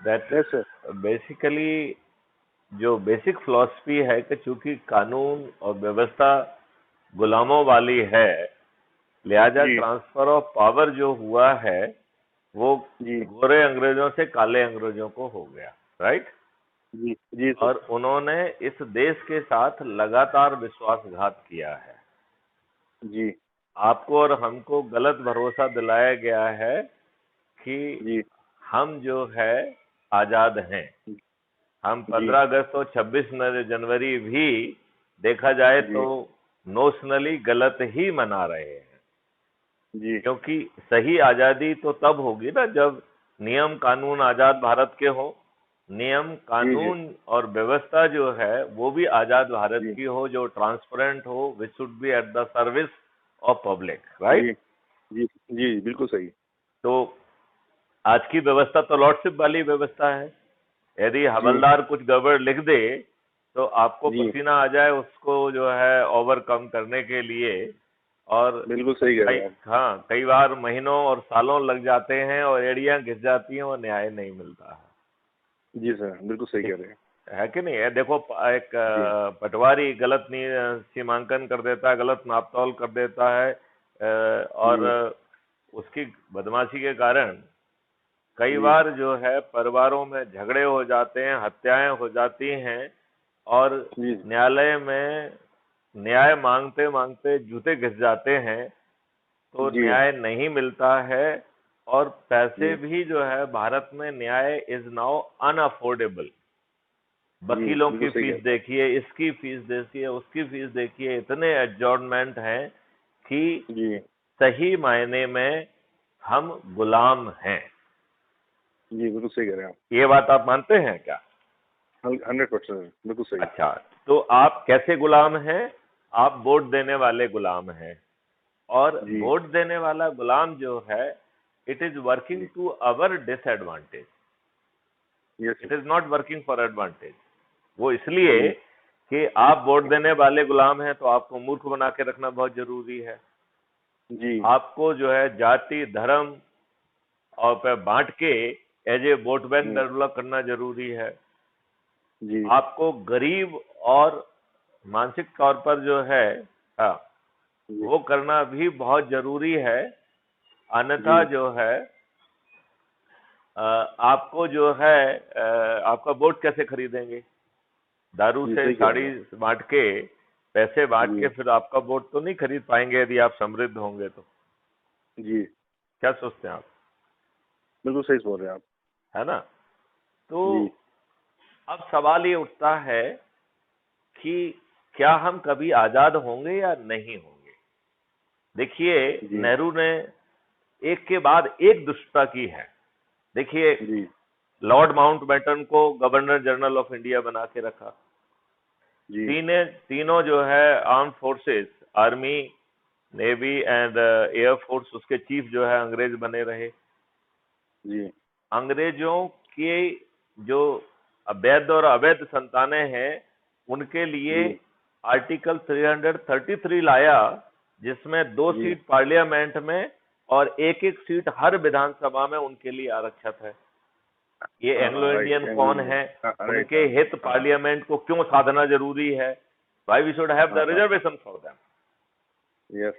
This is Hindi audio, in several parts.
That yes sir. बेसिकली जो बेसिक फिलॉसफी है कि चूंकि कानून और व्यवस्था गुलामों वाली है, लिहाजा जी ट्रांसफर ऑफ पावर जो हुआ है वो जी गोरे अंग्रेजों से काले अंग्रेजों को हो गया, राइट। जी जी सर। और उन्होंने इस देश के साथ लगातार विश्वासघात किया है। जी आपको और हमको गलत भरोसा दिलाया गया है कि जी हम जो है आजाद हैं। हम जी 15 अगस्त और 26 जनवरी भी देखा जाए तो जी नोशनली गलत ही मना रहे हैं, जी क्योंकि सही आजादी तो तब होगी ना जब नियम कानून आजाद भारत के हो। नियम जी जी कानून और व्यवस्था जो है वो भी आजाद भारत जी की हो, जो ट्रांसपेरेंट हो, which should be at the service of public, जी राइट। जी जी बिल्कुल सही। तो आज की व्यवस्था तो लॉर्डशिप वाली व्यवस्था है। यदि जी हवलदार कुछ गड़बड़ लिख दे तो आपको जी पसीना आ जाए उसको जो है ओवरकम करने के लिए। और बिल्कुल सही कह रहे कई हैं आप। हाँ, कई बार महीनों और सालों लग जाते हैं और एड़ियां घिस जाती हैं और न्याय नहीं मिलता है। जी सर बिल्कुल सही कह ठीक रहे हैं। है कि नहीं है। देखो एक जी पटवारी गलत सीमांकन कर देता है, गलत नापतोल कर देता है, और जी उसकी बदमाशी के कारण कई जी बार जो है परिवारों में झगड़े हो जाते हैं, हत्याएं हो जाती हैं, और जी न्यायालय में न्याय मांगते मांगते जूते घिस जाते हैं, तो जी न्याय नहीं मिलता है। और पैसे जी भी जो है भारत में न्याय इज नाउ अनअफोर्डेबल। जी वकीलों बिल्कुल की सही कह फीस रहे देखिए, इसकी फीस देखिए, उसकी फीस देखिए, इतने एडजॉर्नमेंट हैं कि हैं। जी सही मायने में हम गुलाम हैं। जी बिल्कुल सही कह रहे हैं आप। ये बात आप मानते हैं क्या? 100% बिल्कुल सही। अच्छा, तो आप कैसे गुलाम हैं? आप वोट देने वाले गुलाम हैं। और जी वोट देने वाला गुलाम जो है, इट इज वर्किंग जी to our disadvantage, yes it sir. Is not working for advantage. वो इसलिए जी कि आप वोट देने वाले गुलाम हैं तो आपको मूर्ख बना के रखना बहुत जरूरी है। जी आपको जो है जाति धर्म और पे बांट के as a vote bank hmm, develop करना जरूरी है। जी आपको गरीब और मानसिक तौर पर जो है, हाँ, जी वो करना भी बहुत जरूरी है। अन्यथा जी जो है आपको जो है आपका वोट कैसे खरीदेंगे? दारू जी से सही कह रहे साड़ी हैं आप। बांट के, पैसे बांट जी के फिर आपका वोट तो नहीं खरीद पाएंगे यदि आप समृद्ध होंगे तो। जी क्या सोचते हैं आप? बिल्कुल सही बोल रहे हैं आप। है ना। तो जी अब सवाल ये उठता है कि क्या हम कभी आजाद होंगे या नहीं होंगे। देखिए, जी नेहरू ने एक के बाद एक दुष्टता की है। देखिए, जी लॉर्ड माउंटबेटन को गवर्नर जनरल ऑफ इंडिया बना के रखा। जी तीनों जो है arm forces, army, navy and air force, उसके चीफ जो है अंग्रेज बने रहे। जी अंग्रेजों के जो अवैध और अवैध संतानें हैं उनके लिए जी आर्टिकल 333 लाया, जिसमें 2 जी सीट पार्लियामेंट में और एक एक सीट हर विधानसभा में उनके लिए आरक्षित है। ये हाँ एंग्लो हाँ राइट इंडियन एंग्लो कौन इंडियन। है, हाँ राइट उनके हाँ हित हाँ पार्लियामेंट को क्यों साधना जरूरी है, व्हाई वी शुड हैव हाँ द हाँ रिजर्वेशन फॉर देम। यस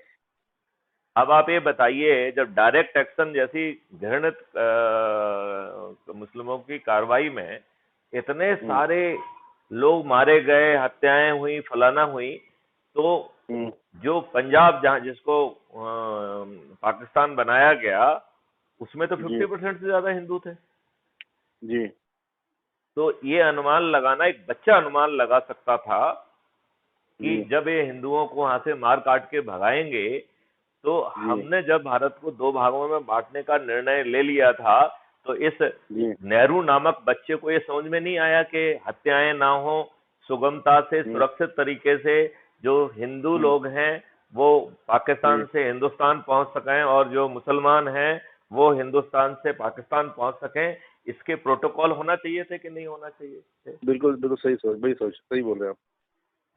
अब आप ये बताइए, जब डायरेक्ट एक्शन जैसी घृणित मुस्लिमों की कार्रवाई में इतने हम्म सारे लोग मारे गए, हत्याएं हुई, फलाना हुई, तो हम्म जो पंजाब जहां जिसको पाकिस्तान बनाया गया, उसमें तो जी 50% से ज्यादा हिंदू थे। जी तो ये अनुमान लगाना, एक बच्चा अनुमान लगा सकता था कि जी जब ये हिंदुओं को वहां से मार काट के भगाएंगे, तो जी हमने जब भारत को 2 भागों में बांटने का निर्णय ले लिया था, तो इस जी नेहरू नामक बच्चे को ये समझ में नहीं आया कि हत्याएं ना हो, सुगमता से, हम्म सुरक्षित तरीके से जो हिंदू हम्म लोग हैं वो पाकिस्तान जी से हिंदुस्तान पहुंच सकें, और जो मुसलमान हैं वो हिंदुस्तान से पाकिस्तान पहुंच सकें। इसके प्रोटोकॉल होना चाहिए थे कि नहीं होना चाहिए थे? बिल्कुल बिल्कुल सही सोच बड़ी सोच सही बोल रहे हैं आप।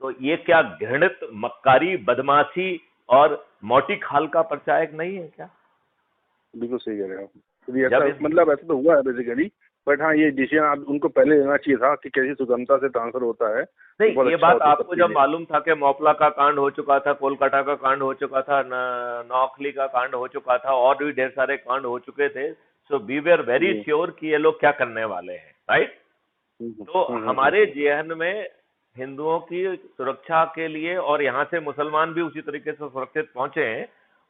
तो ये क्या घृणित मक्कारी, बदमाशी और मोटी खाल का परिचायक नहीं है क्या? बिल्कुल सही कह रहे हैं आप। मतलब ऐसा तो हुआ है बेसिकली, बट हाँ ये डिसीजन उनको पहले लेना चाहिए था कि कैसी सुगमता से ट्रांसफर होता है। नहीं, बहुत ये अच्छा बात होता आपको सबके जब लिए। मालूम था कि मोपला का कांड हो चुका था, कोलकाता का कांड हो चुका था, नौखली का कांड हो चुका था, और भी ढेर सारे कांड हो चुके थे, सो वी वेर वेरी जी। श्योर कि ये लोग क्या करने वाले हैं, राइट। तो हमारे हम्म। जेएन में हिंदुओं की सुरक्षा के लिए, और यहाँ से मुसलमान भी उसी तरीके से सुरक्षित पहुंचे हैं,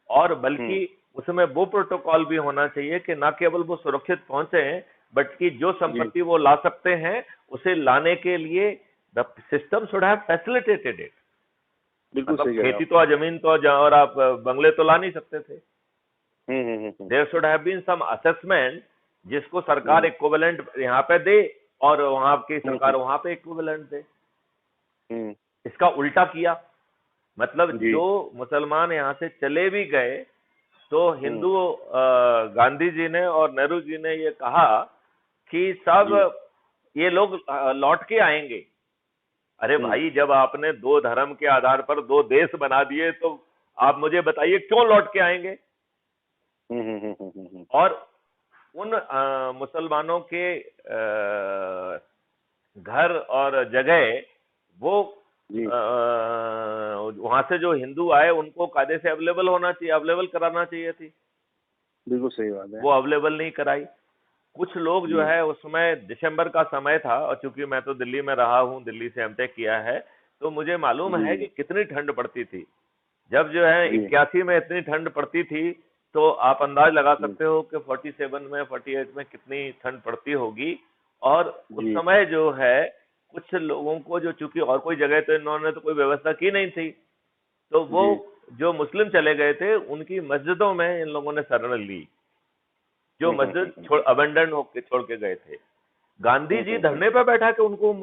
और बल्कि उसमें वो प्रोटोकॉल भी होना चाहिए कि न केवल वो सुरक्षित पहुंचे हैं, बट कि जो जी संपत्ति वो ला सकते हैं उसे लाने के लिए the system should have facilitated it. बिल्कुल मतलब सही कह रहे हैं खेती आप। तो, जमीन तो, और आप बंगले तो ला नहीं सकते थे। हम्म। There should have been some assessment जिसको सरकार इक्विवेलेंट यहाँ पे दे और वहां की सरकार वहां पे इक्विवेलेंट दे। हम्म। इसका उल्टा किया, मतलब जी। जो मुसलमान यहाँ से चले भी गए तो हिंदू गांधी जी ने और नेहरू जी ने ये कहा कि सब ये लोग लौट के आएंगे। अरे भाई, जब आपने दो धर्म के आधार पर दो देश बना दिए तो आप मुझे बताइए क्यों लौट के आएंगे। और उन मुसलमानों के घर और जगह वो वहां से जो हिंदू आए उनको कायदे से अवेलेबल होना चाहिए, अवेलेबल कराना चाहिए थी। बिल्कुल सही बात है। वो अवेलेबल नहीं कराई। कुछ लोग जो है, उसमें दिसंबर का समय था, और चूंकि मैं तो दिल्ली में रहा हूं, दिल्ली से एमटेक किया है, तो मुझे मालूम है कि कितनी ठंड पड़ती थी। जब जो है 81 में इतनी ठंड पड़ती थी, तो आप अंदाज लगा सकते हो कि 47 में, 48 में कितनी ठंड पड़ती होगी। और उस समय जो है कुछ लोगों को, जो चूंकि और कोई जगह तो इन्होंने तो कोई व्यवस्था की नहीं थी, तो वो जो मुस्लिम चले गए थे उनकी मस्जिदों में इन लोगों ने शरण ली, जो मस्जिद अबेंडन होकर छोड़ के गए थे। गांधी जी धरने पर बैठा के उनको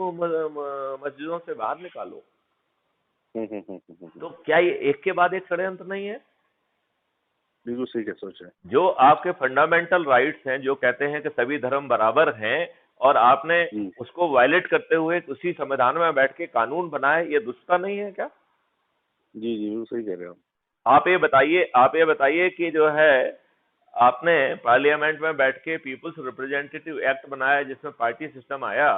मस्जिदों से बाहर निकालो। तो क्या ये एक के बाद एक षड्यंत्र नहीं है? बिल्कुल सही क्या सोच है। जो आपके फंडामेंटल राइट्स हैं, जो कहते हैं कि सभी धर्म बराबर हैं, और आपने उसको वायलेट करते हुए उसी संविधान में बैठ के कानून बनाए, ये दुष्टता नहीं है क्या? जी बिल्कुल सही कह रहे हो आप ये बताइए कि जो है आपने पार्लियामेंट में बैठ के पीपुल्स रिप्रेजेंटेटिव एक्ट बनाया जिसमें पार्टी सिस्टम आया।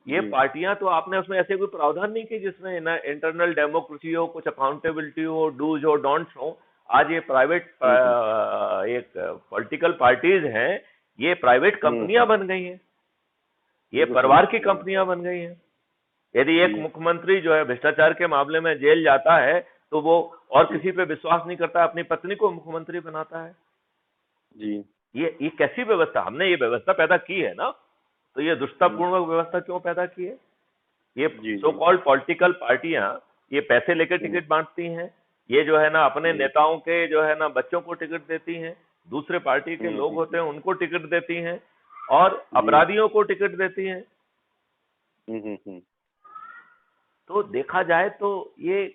ये पार्टियां, तो आपने उसमें ऐसे कोई प्रावधान नहीं किए जिसमें ना इंटरनल डेमोक्रेसी हो, कुछ अकाउंटेबिलिटी हो, डूज हो, डोंट्स हो। आज ये प्राइवेट एक पॉलिटिकल पार्टीज हैं, ये प्राइवेट कंपनियां बन गई हैं, ये परिवार की कंपनियां बन गई हैं। यदि एक मुख्यमंत्री जो है भ्रष्टाचार के मामले में जेल जाता है तो वो और किसी पे विश्वास नहीं करता, अपनी पत्नी को मुख्यमंत्री बनाता है। जी ये कैसी व्यवस्था? हमने ये व्यवस्था पैदा की है ना, तो ये दुष्टतापूर्ण व्यवस्था क्यों पैदा की है? ये सो कॉल्ड पॉलिटिकल पार्टियां ये पैसे लेकर टिकट बांटती हैं, ये जो है ना अपने नेताओं के जो है ना बच्चों को टिकट देती हैं, दूसरे पार्टी के लोग होते हैं उनको टिकट देती हैं, और अपराधियों को टिकट देती हैं। तो देखा जाए तो ये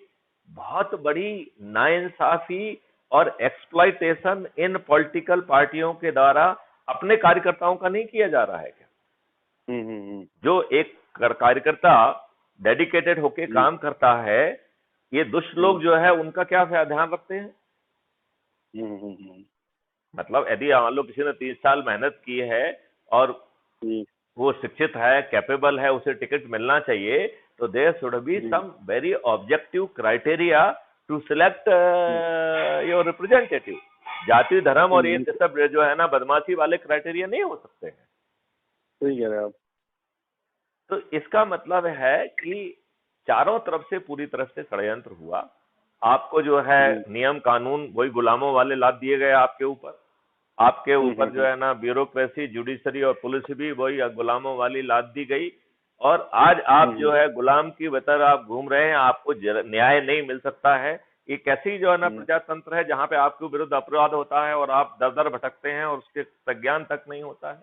बहुत बड़ी नाइंसाफी और एक्सप्लॉइटेशन इन पॉलिटिकल पार्टियों के द्वारा अपने कार्यकर्ताओं का नहीं किया जा रहा है क्या? जो एक कार्यकर्ता डेडिकेटेड होके काम करता है, ये दुष्ट लोग जो है उनका क्या ध्यान रखते हैं? मतलब यदि मान लो किसी ने 30 साल मेहनत की है और वो शिक्षित है, कैपेबल है, उसे टिकट मिलना चाहिए, तो there should be some very objective criteria to select your representative. जाति, धर्म और ये सब जो है ना बदमाशी वाले क्राइटेरिया नहीं हो सकते हैं। सही कह रहे हैं आप। तो इसका मतलब है कि चारों तरफ से पूरी तरफ से षड्यंत्र हुआ। आपको जो है नियम कानून वही गुलामों वाले लाद दिए गए आपके ऊपर। आपके ऊपर जो है ना ब्यूरोक्रेसी, जुडिशरी और पुलिस भी वही गुलामों वाली लाद दी गई। और आज आप जो है गुलाम की तरह आप घूम रहे हैं, आपको न्याय नहीं मिल सकता है। ये कैसी जो है ना प्रजातंत्र है जहां पे आपके विरुद्ध अपराध होता है और आप दर दर भटकते हैं और उसके संज्ञान तक नहीं होता है।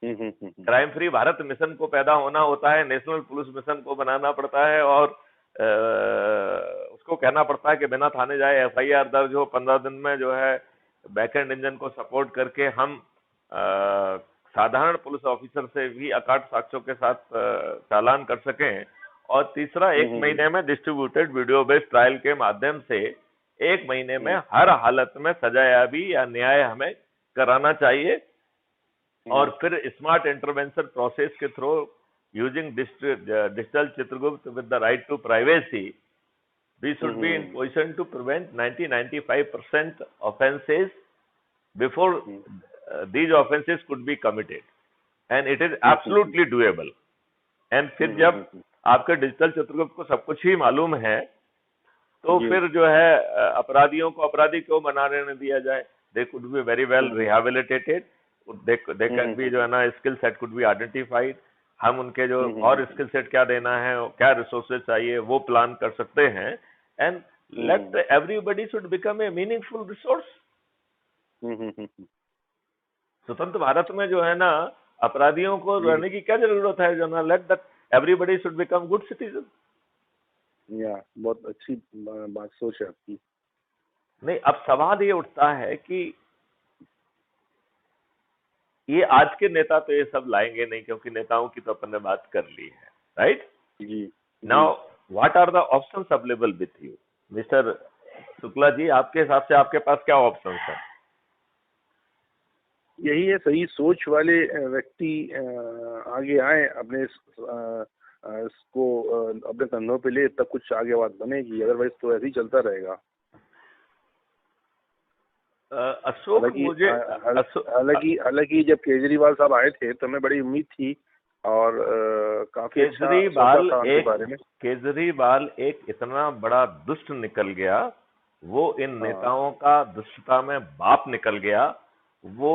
क्राइम फ्री भारत मिशन को पैदा होना होता है, नेशनल पुलिस मिशन को बनाना पड़ता है, और उसको कहना पड़ता है कि बिना थाने जाए FIR दर्ज हो, 15 दिन में जो है बैकएंड इंजन को सपोर्ट करके हम साधारण पुलिस ऑफिसर से भी अकाट साक्ष्यों के साथ चालान कर सकें। और तीसरा, 1 महीने में डिस्ट्रीब्यूटेड वीडियो बेस्ड ट्रायल के माध्यम से 1 महीने में हर हालत में सजायाबी या न्याय हमें कराना चाहिए और फिर स्मार्ट इंटरवेंशन प्रोसेस के through using digital Chitragupta with the right to privacy we should be in position to prevent 90-95% offenses before these offenses could be committed and it is absolutely doable and फिर जब आपके डिजिटल चित्रगुप्त को सब कुछ ही मालूम है तो फिर जो है अपराधियों को अपराधी क्यों बनाने न दिया जाए. They could be very well rehabilitated. They can be जो है ना skill set could be identified. हम उनके जो और स्किल सेट क्या देना है, क्या रिसोर्सेज चाहिए वो प्लान कर सकते हैं and let everybody should become a meaningful resource. स्वतंत्र भारत में जो है ना अपराधियों को रहने की क्या जरूरत है, जो ना let that everybody should become good citizen. या बहुत अच्छी बात सोच है आपकी. नहीं, अब सवाल ये उठता है कि ये आज के नेता तो ये सब लाएंगे नहीं क्योंकि नेताओं की तो अपन ने बात कर ली है, राइट. जी. Now what are the options available with you mister Shukla ji, आपके हिसाब से आपके पास क्या ऑप्शंस है? यही है, सही सोच वाले व्यक्ति आगे आए, अपने इसको अपने कंधों पे ले, तब कुछ आगे बात बनेगी. अदरवाइज तो ऐसे ही चलता रहेगा. अशोक मुझे हालांकि जब केजरीवाल साहब आए थे तो हमें बड़ी उम्मीद थी और काफी केजरीवाल एक इतना बड़ा दुष्ट निकल गया, वो इन नेताओं का दुष्टता में बाप निकल गया. वो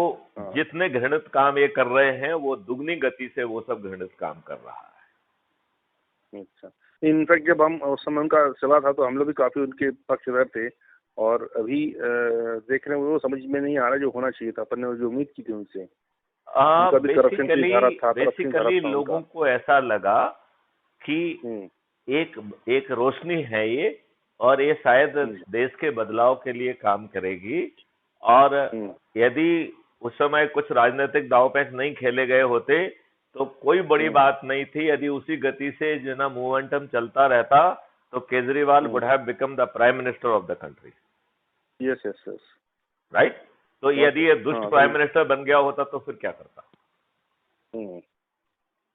जितने घृणित काम ये कर रहे हैं वो दुगनी गति से वो सब घृणित काम कर रहा है. अच्छा, इनफैक्ट जब हम उस समय उनका सभा था तो हम लोग भी काफी उनके पक्षधर थे और अभी देख रहे हैं वो समझ में नहीं आ रहा जो होना चाहिए था. अपन ने जो उम्मीद की थी उनसे, बेसिकली लोगों को ऐसा लगा कि एक रोशनी है ये और ये शायद देश के बदलाव के लिए काम करेगी. और यदि उस समय कुछ राजनीतिक दाव पेच नहीं खेले गए होते तो कोई बड़ी बात नहीं थी. यदि उसी गति से जो ना मोमेंटम चलता रहता तो Kejriwal would have become the prime minister of the country. Yes, right. तो यदि ये दुष्ट प्राइम मिनिस्टर बन गया होता तो फिर क्या करता?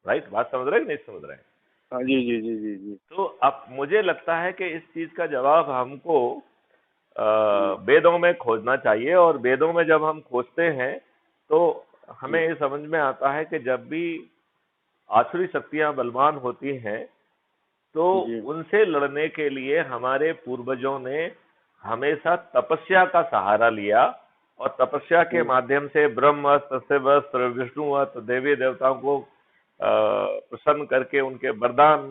राइट. बात समझ रहे हैं कि नहीं समझ रहे हैं? हाँ, जी. तो अब मुझे लगता है कि इस चीज का जवाब हमको वेदों में खोजना चाहिए और वेदों में जब हम खोजते हैं तो हमें ये समझ में आता है कि जब भी आसुरी शक्तियां बलवान होती हैं तो उनसे लड़ने के लिए हमारे पूर्वजों ने हमेशा तपस्या का सहारा लिया और तपस्या के माध्यम से ब्रह्मास्त्र, शिवास्त्र, विष्णुअस्त्र, देवी देवताओं को प्रसन्न करके उनके वरदान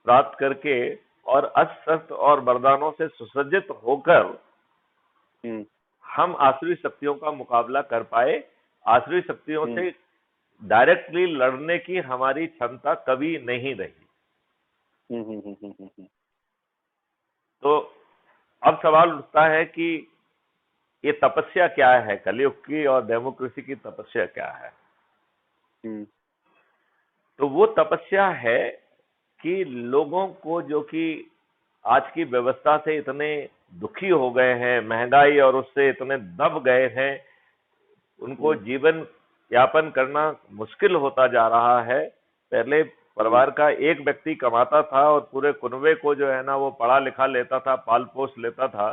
प्राप्त करके और अस्त्र शस्त्र और वरदानों से सुसज्जित होकर हम आसुरी शक्तियों का मुकाबला कर पाए. आसुरी शक्तियों से डायरेक्टली लड़ने की हमारी क्षमता कभी नहीं रही. तो अब सवाल उठता है कि ये तपस्या क्या है, कलयुग की और डेमोक्रेसी की तपस्या क्या है? तो वो तपस्या है कि लोगों को जो कि आज की व्यवस्था से इतने दुखी हो गए हैं, महंगाई और उससे इतने दब गए हैं, उनको जीवन यापन करना मुश्किल होता जा रहा है. पहले परिवार का एक व्यक्ति कमाता था और पूरे कुनबे को जो है ना वो पढ़ा लिखा लेता था, पाल पोस लेता था.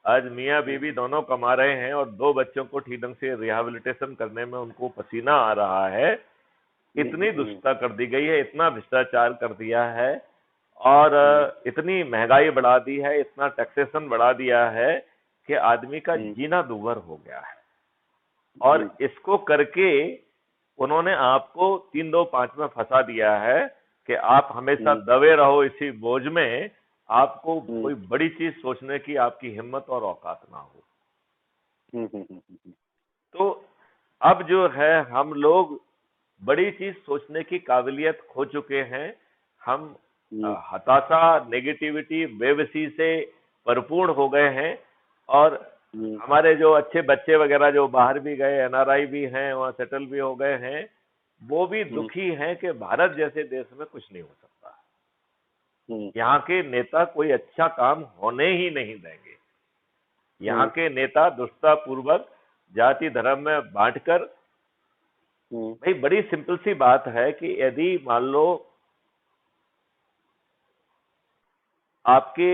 आज मियाँ बीवी दोनों कमा रहे हैं और 2 बच्चों को ठीक ढंग से रिहेबिलिटेशन करने में उनको पसीना आ रहा है. इतनी दुष्टता कर दी गई है, इतना भ्रष्टाचार कर दिया है और इतनी महंगाई बढ़ा दी है, इतना टैक्सेशन बढ़ा दिया है कि आदमी का जीना दूभर हो गया है. और इसको करके उन्होंने आपको 3-2-5 में फंसा दिया है कि आप हमेशा दबे रहो इसी बोझ में, आपको कोई बड़ी चीज सोचने की आपकी हिम्मत और औकात ना हो. तो अब जो है हम लोग बड़ी चीज सोचने की काबिलियत खो चुके हैं. हम हताशा, नेगेटिविटी, बेबसी से परिपूर्ण हो गए हैं और हमारे जो अच्छे बच्चे वगैरह जो बाहर भी गए, एनआरआई भी हैं, वहां सेटल भी हो गए हैं, वो भी दुखी हैं कि भारत जैसे देश में कुछ नहीं हो सकता. यहाँ के नेता कोई अच्छा काम होने ही नहीं देंगे. यहाँ के नेता दुष्टता पूर्वक जाति धर्म में बांटकर। भाई बड़ी सिंपल सी बात है कि यदि मान लो आपके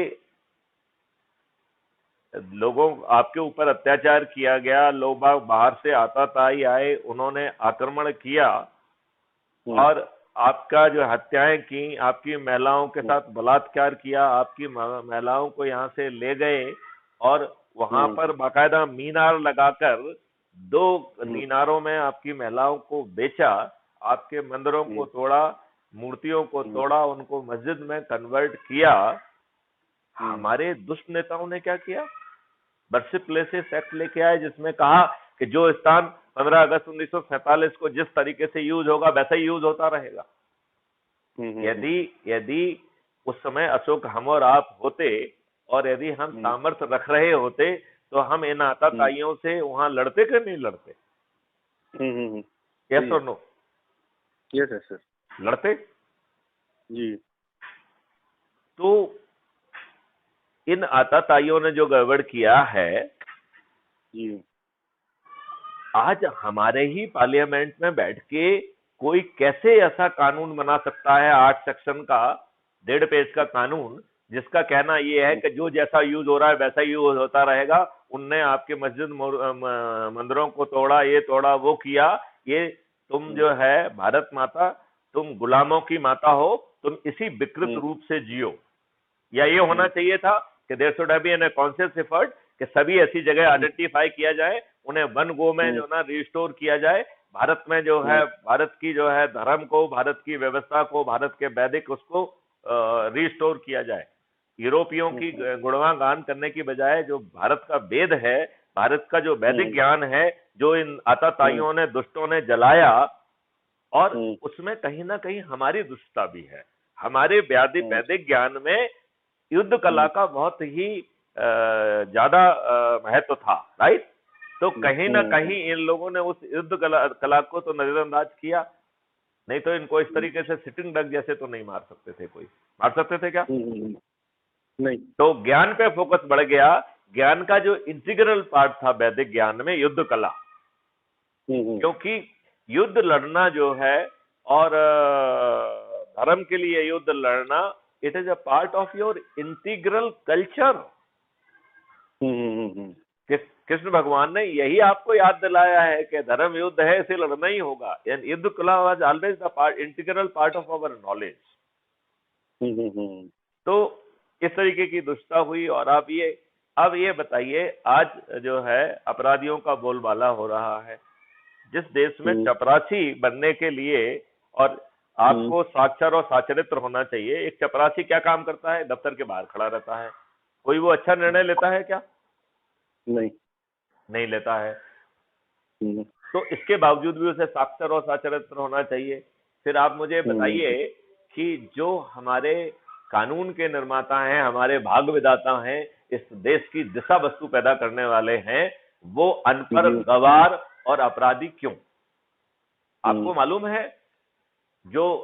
लोगों आपके ऊपर अत्याचार किया गया, लोग बाहर से आताताई आए, उन्होंने आक्रमण किया और आपका जो हत्याएं की, आपकी महिलाओं के साथ बलात्कार किया, आपकी महिलाओं को यहाँ से ले गए और वहां पर बाकायदा मीनार लगाकर 2 मीनारों में आपकी महिलाओं को बेचा, आपके मंदिरों को तोड़ा, मूर्तियों को तोड़ा, उनको मस्जिद में कन्वर्ट किया। हमारे दुष्ट नेताओं ने क्या किया? वर्शिप प्लेसेस एक्ट लेके आए जिसमें कहा कि जो स्थान 15 अगस्त 1947 को जिस तरीके से यूज होगा वैसा ही यूज होता रहेगा। यदि उस समय अशोक हम और आप होते और यदि हम सामर्थ्य रख रहे होते तो हम इन आताताइयों से वहां लड़ते कि नहीं लड़ते? यस और नो? यस सर, लड़ते जी। तो इन आताताइयों ने जो गड़बड़ किया है जी, आज हमारे ही पार्लियामेंट में बैठ के कोई कैसे ऐसा कानून बना सकता है, 8 सेक्शन का 1.5 पेज का कानून, जिसका कहना ये है कि जो जैसा यूज हो रहा है वैसा यूज होता रहेगा। उनने आपके मस्जिद मंदिरों को तोड़ा, ये तोड़ा, वो किया, ये तुम जो है भारत माता, तुम गुलामों की माता हो, तुम इसी विकृत रूप से जियो। या ये होना चाहिए था कि there should have been a conscious effort कि सभी ऐसी जगह आइडेंटिफाई किया जाए, उन्हें वन गो में जो ना रिस्टोर किया जाए, भारत में जो है भारत की जो है धर्म को, भारत की व्यवस्था को, भारत के वैदिक उसको रिस्टोर किया जाए। यूरोपियों की गुणगान करने की बजाय जो भारत का वेद है, भारत का जो वैदिक ज्ञान है, जो इन आताताइयों ने, दुष्टों ने जलाया, और उसमें कहीं ना कहीं हमारी दुष्टता भी है। हमारे वैदिक ज्ञान में युद्ध कला का बहुत ही ज्यादा महत्व था, राइट? तो कहीं ना कहीं इन लोगों ने उस युद्ध कला को तो नजरअंदाज किया। नहीं तो इनको इस तरीके से सिटिंग डक जैसे तो नहीं मार सकते थे। कोई मार सकते थे क्या? नहीं। तो ज्ञान पे फोकस बढ़ गया। ज्ञान का जो इंटीग्रल पार्ट था वैदिक ज्ञान में, युद्ध कला, क्योंकि युद्ध लड़ना जो है और धर्म के लिए युद्ध लड़ना, it is a part of your integral culture. Krishna भगवान ने यही आपको याद दिलाया है कि धर्म युद्ध है, इसे लड़ना ही होगा। युद्ध कला was always the part, integral part of our knowledge. तो इस तरीके की दुष्टता हुई। और अब ये बताइए, आज जो है अपराधियों का बोलबाला हो रहा है। जिस देश में चपरासी बनने के लिए और आपको साक्षर और साचरित्र होना चाहिए, एक चपरासी क्या काम करता है? दफ्तर के बाहर खड़ा रहता है। कोई वो अच्छा निर्णय लेता है क्या? नहीं लेता है। तो इसके बावजूद भी उसे साक्षर और साचरित्र होना चाहिए। फिर आप मुझे बताइए कि जो हमारे कानून के निर्माता हैं, हमारे भाग विधाता हैं, इस देश की दिशा वस्तु पैदा करने वाले हैं, वो अनपढ़, गवार और अपराधी क्यों? आपको मालूम है जो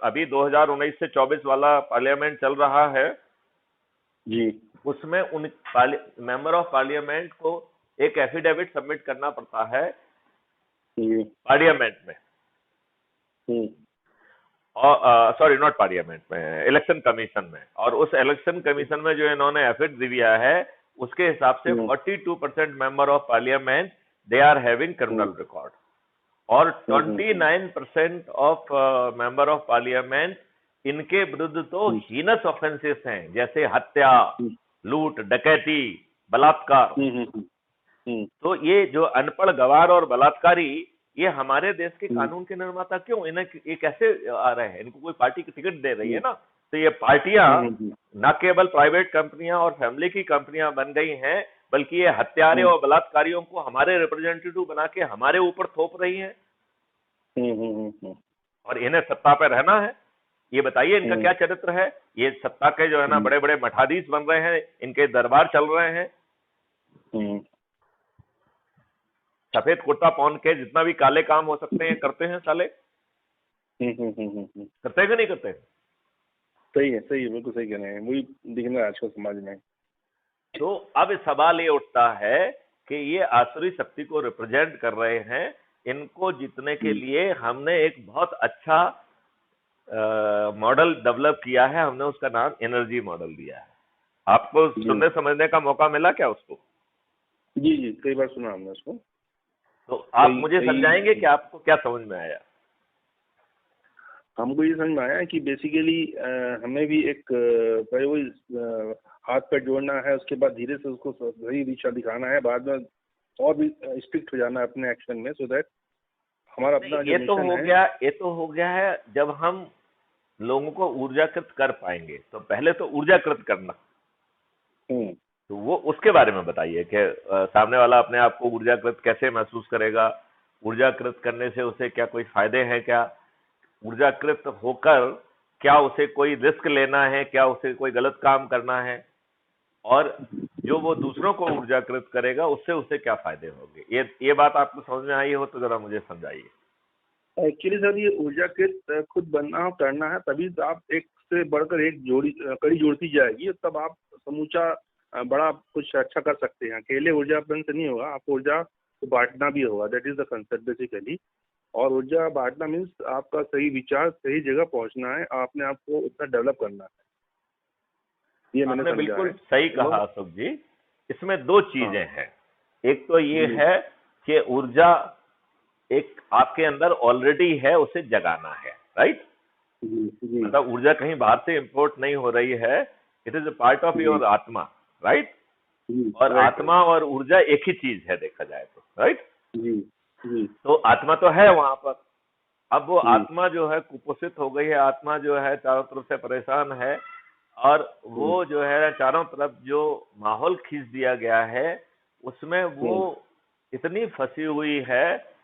अभी 2019 से 24 वाला पार्लियामेंट चल रहा है जी, उसमें उन मेंबर ऑफ पार्लियामेंट को एक एफिडेविट सबमिट करना पड़ता है पार्लियामेंट में, और सॉरी नॉट पार्लियामेंट में, इलेक्शन कमीशन में। और उस इलेक्शन कमीशन में जो इन्होंने एफिड दिया है, उसके हिसाब से 42% member of parliament they are having criminal record, और 29% ऑफ मेंबर ऑफ पार्लियामेंट, इनके विरुद्ध तो हीनस ऑफेंसेस हैं, जैसे हत्या, लूट, डकैती, बलात्कार। तो ये जो अनपढ़, गवार और बलात्कारी, ये हमारे देश के कानून के निर्माता क्यों? इन्हें ये कैसे आ रहे हैं? इनको कोई पार्टी की टिकट दे रही है ना। तो ये पार्टियां न केवल प्राइवेट कंपनियां और फैमिली की कंपनियां बन गई हैं, बल्कि ये हत्यारे और बलात्कारियों को हमारे रिप्रेजेंटेटिव बना के हमारे ऊपर थोप रही हैं। और इन्हें सत्ता पर रहना है। ये बताइए इनका क्या चरित्र है? ये सत्ता के जो है ना बड़े बड़े मठाधीश बन रहे हैं, इनके दरबार चल रहे हैं। सफेद कुर्ता पहन के जितना भी काले काम हो सकते हैं करते हैं साले। करते हैं कि नहीं करते? सही है, बिल्कुल सही कह रहे हैं। वही दिखना है आजकल समाज में। तो अब सवाल ये उठता है कि ये आसुरी शक्ति को रिप्रेजेंट कर रहे हैं, इनको जीतने के लिए हमने एक बहुत अच्छा मॉडल डेवलप किया है, हमने उसका नाम एनर्जी मॉडल दिया है। आपको सुनने समझने का मौका मिला क्या उसको? जी जी, कई बार सुना हमने उसको। तो आप मुझे समझाएंगे कि आपको क्या समझ में आया? हमको ये समझ में आया कि बेसिकली हमें भी एक पहले वही हाथ पैर जोड़ना है, उसके बाद धीरे से उसको सही दिशा दिखाना है, बाद में और भी स्ट्रिक्ट हो जाना है अपने एक्शन में, सो दैट हमारा अपना जो ये तो मिशन हो है। गया, ये तो हो गया है जब हम लोगों को ऊर्जाकृत कर पाएंगे। तो पहले तो ऊर्जाकृत करना, तो वो उसके बारे में बताइए कि सामने वाला अपने आप को ऊर्जाकृत कैसे महसूस करेगा, ऊर्जाकृत करने से उसे क्या कोई फायदे हैं, क्या ऊर्जाकृत होकर क्या उसे कोई रिस्क लेना है, क्या उसे कोई गलत काम करना है, और जो वो दूसरों को ऊर्जाकृत करेगा उससे उसे क्या फायदे होंगे। ये बात आपको समझ में आई हो तो जरा मुझे समझाइए। एक्चुअली सर, ये ऊर्जाकृत खुद बनना करना है, तभी तो आप एक से बढ़कर एक कड़ी जोड़ती जाएगी, तब आप समूचा बड़ा कुछ अच्छा कर सकते हैं। अकेले ऊर्जापन से नहीं होगा, आपको ऊर्जा को बांटना भी होगा। That is the concept basically. और ऊर्जा बांटना मीन्स आपका सही विचार सही जगह पहुंचना है, आपने आपको उतना डेवलप करना है। ये मैंने आपने समझा बिल्कुल है। सही कहा अशोक जी। इसमें दो चीजें हैं। एक तो ये है कि ऊर्जा एक आपके अंदर ऑलरेडी है, उसे जगाना है, राइट? मतलब ऊर्जा कहीं बाहर से इंपोर्ट नहीं हो रही है, it is a part of your आत्मा, राइट? और आत्मा और ऊर्जा एक ही चीज है देखा जाए तो, राइट? तो आत्मा तो है वहां पर। अब वो आत्मा जो है कुपोषित हो गई है, आत्मा जो है चारों तरफ से परेशान है, और वो जो है चारों तरफ जो माहौल खींच दिया गया है उसमें वो इतनी फंसी हुई है,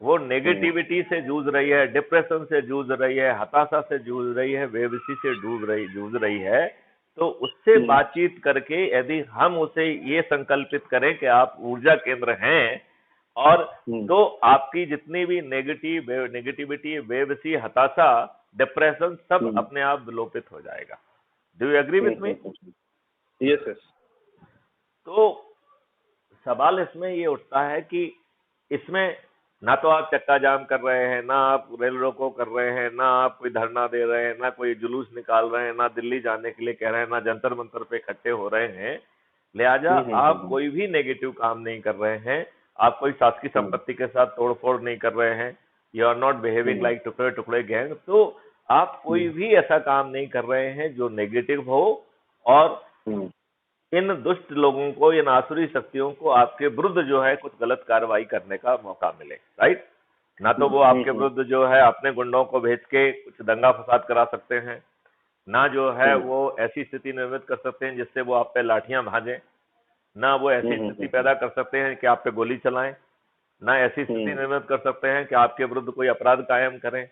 वो नेगेटिविटी से जूझ रही है, डिप्रेशन से जूझ रही है, हताशा से जूझ रही है, बेबसी से जूझ रही है। तो उससे बातचीत करके यदि हम उसे ये संकल्पित करें कि आप ऊर्जा केंद्र हैं, और तो आपकी जितनी भी नेगेटिविटी, बेबसी, हताशा, डिप्रेशन सब अपने आप विलोपित हो जाएगा। Do you agree with me? Yes yes. तो सवाल इसमें ये उठता है कि इसमें ना तो आप चक्का जाम कर रहे हैं, ना आप रेल रोको कर रहे हैं, ना आप कोई धरना दे रहे हैं, ना कोई जुलूस निकाल रहे हैं, ना दिल्ली जाने के लिए कह रहे हैं, ना जंतर मंतर पे इकट्ठे हो रहे हैं। लिहाजा आप कोई भी नेगेटिव काम नहीं कर रहे हैं, आप कोई शासकीय संपत्ति के साथ तोड़फोड़ नहीं कर रहे हैं, you are not behaving like टुकड़े टुकड़े गैंग। तो आप कोई भी ऐसा काम नहीं कर रहे हैं जो नेगेटिव हो, और इन दुष्ट लोगों को, इन आसुरी शक्तियों को आपके विरुद्ध जो है कुछ गलत कार्रवाई करने का मौका मिले, राइट? ना तो वो आपके विरुद्ध जो है अपने गुंडों को भेज के कुछ दंगा फसाद करा सकते हैं, ना जो है वो ऐसी स्थिति निर्मित कर सकते हैं जिससे वो आप पे लाठियां भाजें, ना वो ऐसी स्थिति पैदा कर सकते हैं कि आप पे गोली चलाएं, ना ऐसी स्थिति निर्मित कर सकते हैं कि आपके विरुद्ध कोई अपराध कायम करें।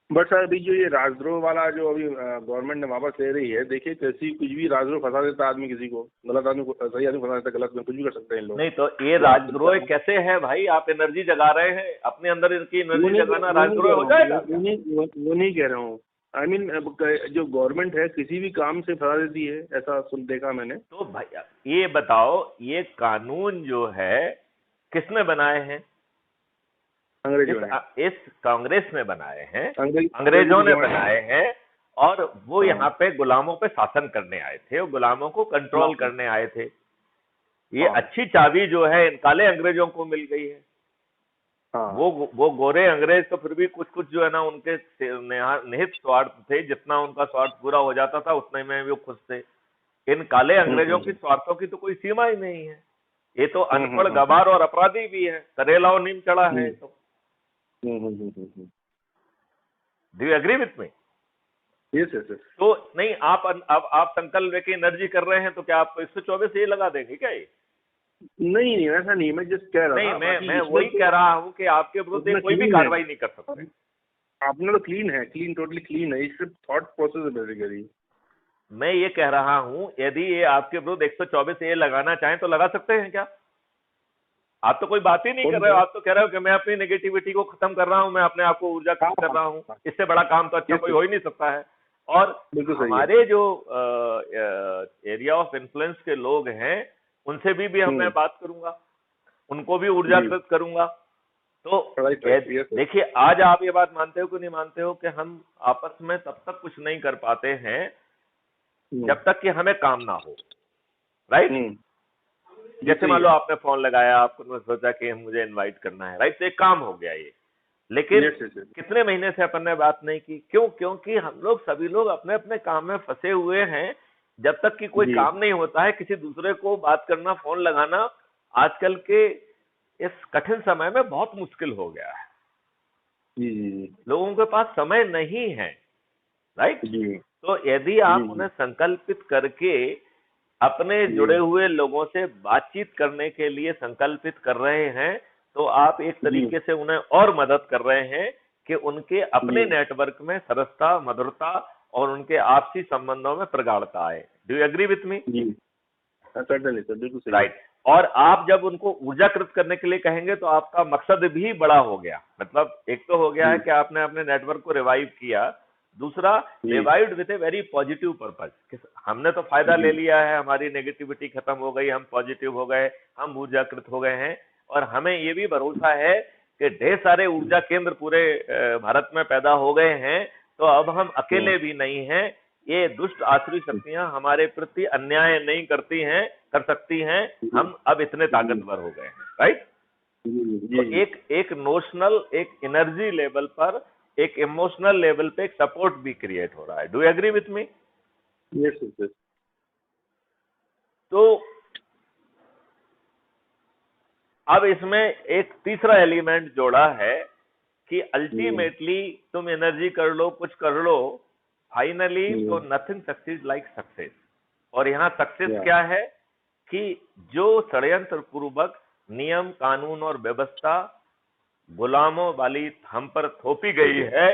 बट सर, अभी जो ये राजद्रोह वाला जो अभी गवर्नमेंट ने वापस ले रही है, देखिए कैसी कुछ भी राजद्रोह फंसा देता आदमी, किसी को गलत आदमी को सही आदमी फंसा देता, गलत में कुछ भी कर सकते हैं लोग। नहीं तो ये राजद्रोह कैसे है भाई? आप एनर्जी जगा रहे हैं, अपने अंदर इनकी एनर्जी जगाना राजद्रोह हो जाएगा? वो नहीं कह रहा हूँ। आई मीन जो गवर्नमेंट है किसी भी काम से फंसा देती है, ऐसा सुन देखा मैंने। तो भाई ये बताओ, ये कानून जो है किसने बनाए हैं? इस कांग्रेस में बनाए हैं, अंग्रेजों ने बनाए हैं, और वो यहाँ पे गुलामों पे शासन करने आए थे, वो गुलामों को कंट्रोल करने आए थे। ये अच्छी चाबी जो है इन काले अंग्रेजों को मिल गई है। वो गोरे अंग्रेज तो फिर भी कुछ कुछ जो है ना उनके निहित स्वार्थ थे, जितना उनका स्वार्थ पूरा हो जाता था उतने में भी वो खुश थे। इन काले अंग्रेजों की स्वार्थों की तो कोई सीमा ही नहीं है। ये तो अनपढ़, गवार और अपराधी भी है, करेला और नीम चढ़ा है। तो do you agree with me? Yes yes. तो नहीं, आप संकल्प लेके एनर्जी कर रहे हैं, तो क्या आप 124 ये लगा देंगे क्या? ये नहीं, ऐसा नहीं, मैं जस्ट कह रहा था। नहीं, मैं वही कह रहा हूँ कि आपके विरुद्ध कोई भी कार्रवाई नहीं कर सकते। आपने तो क्लीन है, टोटली क्लीन है, सिर्फ थॉट प्रोसेस है बेसिकली। मैं ये कह रहा हूँ, यदि ये आपके विरुद्ध 124 ये लगाना चाहें तो लगा सकते हैं क्या? आप तो कोई बात ही नहीं कर रहे हो। आप तो कह रहे हो कि मैं अपनी नेगेटिविटी को खत्म कर रहा हूँ, मैं अपने आप को ऊर्जा कर रहा हूँ। इससे बड़ा काम तो अच्छा कोई हो ही नहीं सकता है। और हमारे जो एरिया ऑफ इन्फ्लुएंस के लोग हैं उनसे भी मैं बात करूंगा। उनको भी ऊर्जाकृत करूंगा। तो yes, देखिए, आज आप ये बात मानते हो कि नहीं मानते हो कि हम आपस में तब तक कुछ नहीं कर पाते हैं जब तक कि हमें काम ना हो, राइट? जैसे मान लो आपने फोन लगाया, आपको सोचा कि मुझे इनवाइट करना है, राइट? तो एक काम हो गया ये, लेकिन कितने महीने से अपन ने बात नहीं की, क्यों? क्योंकि हम लोग सभी लोग अपने अपने काम में फंसे हुए हैं। जब तक कि कोई काम नहीं होता है, किसी दूसरे को बात करना, फोन लगाना आजकल के इस कठिन समय में बहुत मुश्किल हो गया है। लोगों के पास समय नहीं है, राइट? तो यदि आप उन्हें संकल्पित करके अपने जुड़े हुए लोगों से बातचीत करने के लिए संकल्पित कर रहे हैं, तो आप एक तरीके से उन्हें और मदद कर रहे हैं कि उनके अपने नेटवर्क में सरसता, मधुरता और उनके आपसी संबंधों में प्रगाढ़ता आए। Do you agree with me? Right. और आप जब उनको ऊर्जाकृत करने के लिए कहेंगे तो आपका मकसद भी बड़ा हो गया। मतलब एक तो हो गया है कि आपने अपने नेटवर्क को रिवाइव किया, दूसरा revived with a very positive purpose. हमने तो फायदा ले लिया है, हमारी नेगेटिविटी खत्म हो गई, हम पॉजिटिव हो गए, हम ऊर्जाकृत हो गए हैं। और हमें ये भी भरोसा है कि ढेर सारे ऊर्जा केंद्र पूरे भारत में पैदा हो गए हैं, तो अब हम अकेले भी नहीं हैं। ये दुष्ट आसुरी शक्तियां हमारे प्रति अन्याय नहीं करती हैं, कर सकती हैं। हम अब इतने ताकतवर हो गए हैं, राइट? तो एक नोशनल, एक एनर्जी लेवल पर, एक इमोशनल लेवल पे एक सपोर्ट भी क्रिएट हो रहा है। Do you agree with me? Yes. तो अब इसमें एक तीसरा एलिमेंट जोड़ा है कि अल्टीमेटली तुम एनर्जी कर लो, कुछ कर लो, फाइनली तो नथिंग सक्सीड लाइक सक्सेस। और यहाँ सक्सेस क्या है कि जो षड्यंत्र पूर्वक नियम, कानून और व्यवस्था गुलामों वाली हम पर थोपी गई है,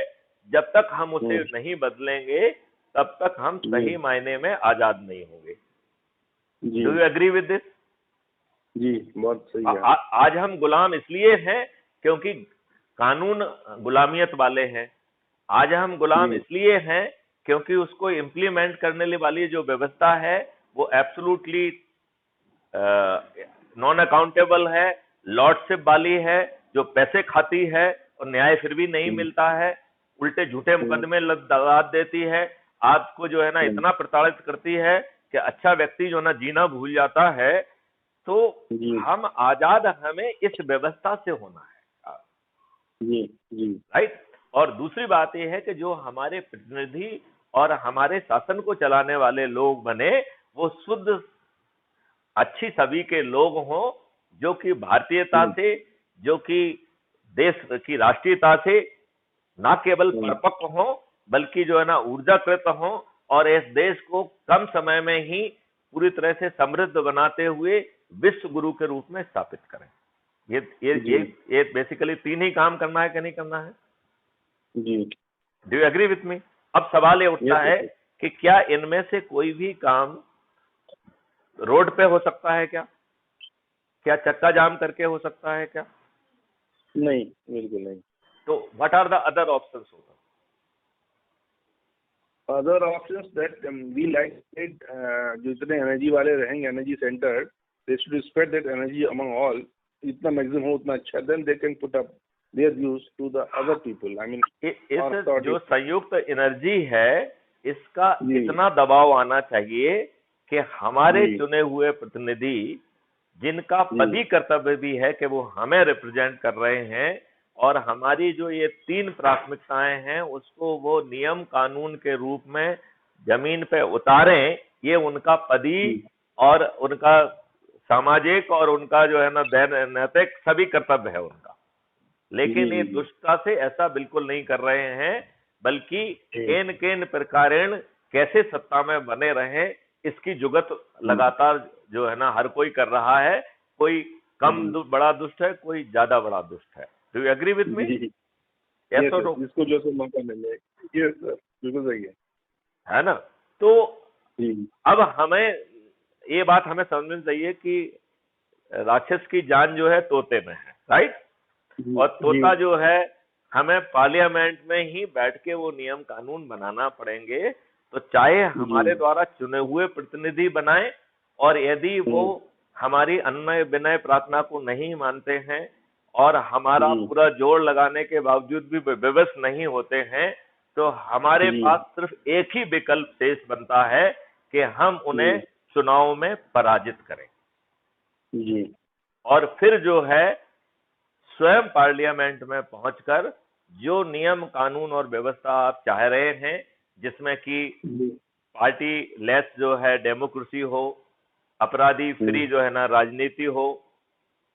जब तक हम उसे नहीं बदलेंगे तब तक हम सही मायने में आजाद नहीं होंगे। Do you agree with this? जी, बहुत सही है। आज हम गुलाम इसलिए हैं क्योंकि कानून गुलामियत वाले हैं। आज हम गुलाम इसलिए हैं क्योंकि उसको इम्प्लीमेंट करने वाली जो व्यवस्था है वो एब्सोल्युटली नॉन अकाउंटेबल है, लॉर्डशिप वाली है, जो पैसे खाती है और न्याय फिर भी नहीं मिलता है, उल्टे झूठे मुकदमे लगा देती है, आपको जो है ना इतना प्रताड़ित करती है कि अच्छा व्यक्ति जो ना जीना भूल जाता है। तो हम आजाद, हमें इस व्यवस्था से होना है, राइट? और दूसरी बात यह है कि जो हमारे प्रतिनिधि और हमारे शासन को चलाने वाले लोग बने, वो शुद्ध अच्छी छवि के लोग हों, जो कि भारतीयता से, जो कि देश की राष्ट्रीयता से ना केवल परिपक्व हों, बल्कि जो है ना ऊर्जाकृत हों और इस देश को कम समय में ही पूरी तरह से समृद्ध बनाते हुए विश्व गुरु के रूप में स्थापित करें। ये बेसिकली तीन ही काम करना है कि नहीं करना है? जी। Do you agree with me? अब सवाल ये उठता है कि क्या इनमें से कोई भी काम रोड पे हो सकता है क्या? क्या चक्का जाम करके हो सकता है क्या? नहीं, बिल्कुल नहीं। तो what are the other options? Other options that we like जितने एनर्जी वाले रहेंगे, energy centre, they should spread that energy among all, जितना मैक्सिमम हो उतना अच्छा, then they can put up their views to the other people. I mean इस जो संयुक्त एनर्जी है, इसका इतना दबाव आना चाहिए कि हमारे चुने हुए प्रतिनिधि, जिनका पदी कर्तव्य भी है कि वो हमें रिप्रेजेंट कर रहे हैं, और हमारी जो ये तीन प्राथमिकताएं हैं उसको वो नियम कानून के रूप में जमीन पे उतारें। ये उनका पदी और उनका सामाजिक और उनका जो है ना नैतिक सभी कर्तव्य है उनका। लेकिन ये दुष्टता से ऐसा बिल्कुल नहीं कर रहे हैं, बल्कि केन केन प्रकारेण कैसे सत्ता में बने रहे, इसकी जुगत लगातार जो है ना हर कोई कर रहा है। कोई कम बड़ा दुष्ट है, कोई ज्यादा बड़ा दुष्ट है। Do you agree with me? Yes sir, जिसको जो से मौका मिले। यस सर, बिल्कुल सही है ना? तो अब हमें ये बात हमें समझनी चाहिए कि राक्षस की जान जो है तोते में है, राइट? और तोता जो है, हमें पार्लियामेंट में ही बैठ के वो नियम कानून बनाना पड़ेंगे। तो चाहे हमारे द्वारा चुने हुए प्रतिनिधि बनाए, और यदि वो हमारी अन्य विनय प्रार्थना को नहीं मानते हैं और हमारा पूरा जोर लगाने के बावजूद भी विवश नहीं होते हैं, तो हमारे पास सिर्फ एक ही विकल्प शेष बनता है कि हम उन्हें चुनाव में पराजित करें जी। और फिर जो है स्वयं पार्लियामेंट में पहुंचकर जो नियम कानून और व्यवस्था आप चाह रहे हैं, जिसमें कि पार्टी लेस जो है डेमोक्रेसी हो, अपराधी फ्री जो है ना राजनीति हो,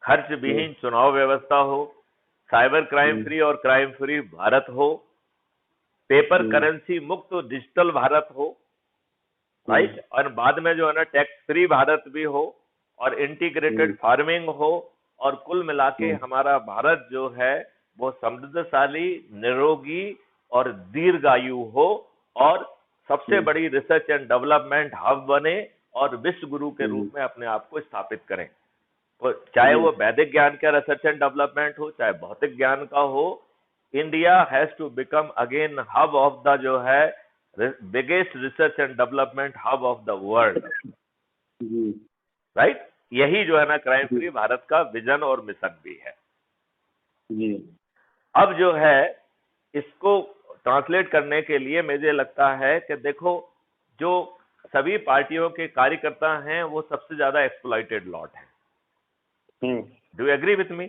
खर्च विहीन चुनाव व्यवस्था हो, साइबर क्राइम फ्री और क्राइम फ्री भारत हो, पेपर करेंसी मुक्त डिजिटल भारत हो, राइट, और बाद में जो है ना टैक्स फ्री भारत भी हो और इंटीग्रेटेड फार्मिंग हो, और कुल मिला के हमारा भारत जो है वो समृद्धशाली, निरोगी और दीर्घायु हो और सबसे बड़ी रिसर्च एंड डेवलपमेंट हब बने और विश्व गुरु के रूप में अपने आप को स्थापित करें। तो चाहे वो वैदिक ज्ञान का रिसर्च एंड डेवलपमेंट हो, चाहे भौतिक ज्ञान का हो, India has to become again hub of the जो है biggest research and development hub of the world, right. यही जो है ना क्राइम फ्री भारत का विजन और मिशन भी है जी। अब जो है इसको ट्रांसलेट करने के लिए मुझे लगता है कि देखो, जो सभी पार्टियों के कार्यकर्ता हैं वो सबसे ज्यादा एक्सप्लॉइटेड लॉट हैं। Do you agree with me?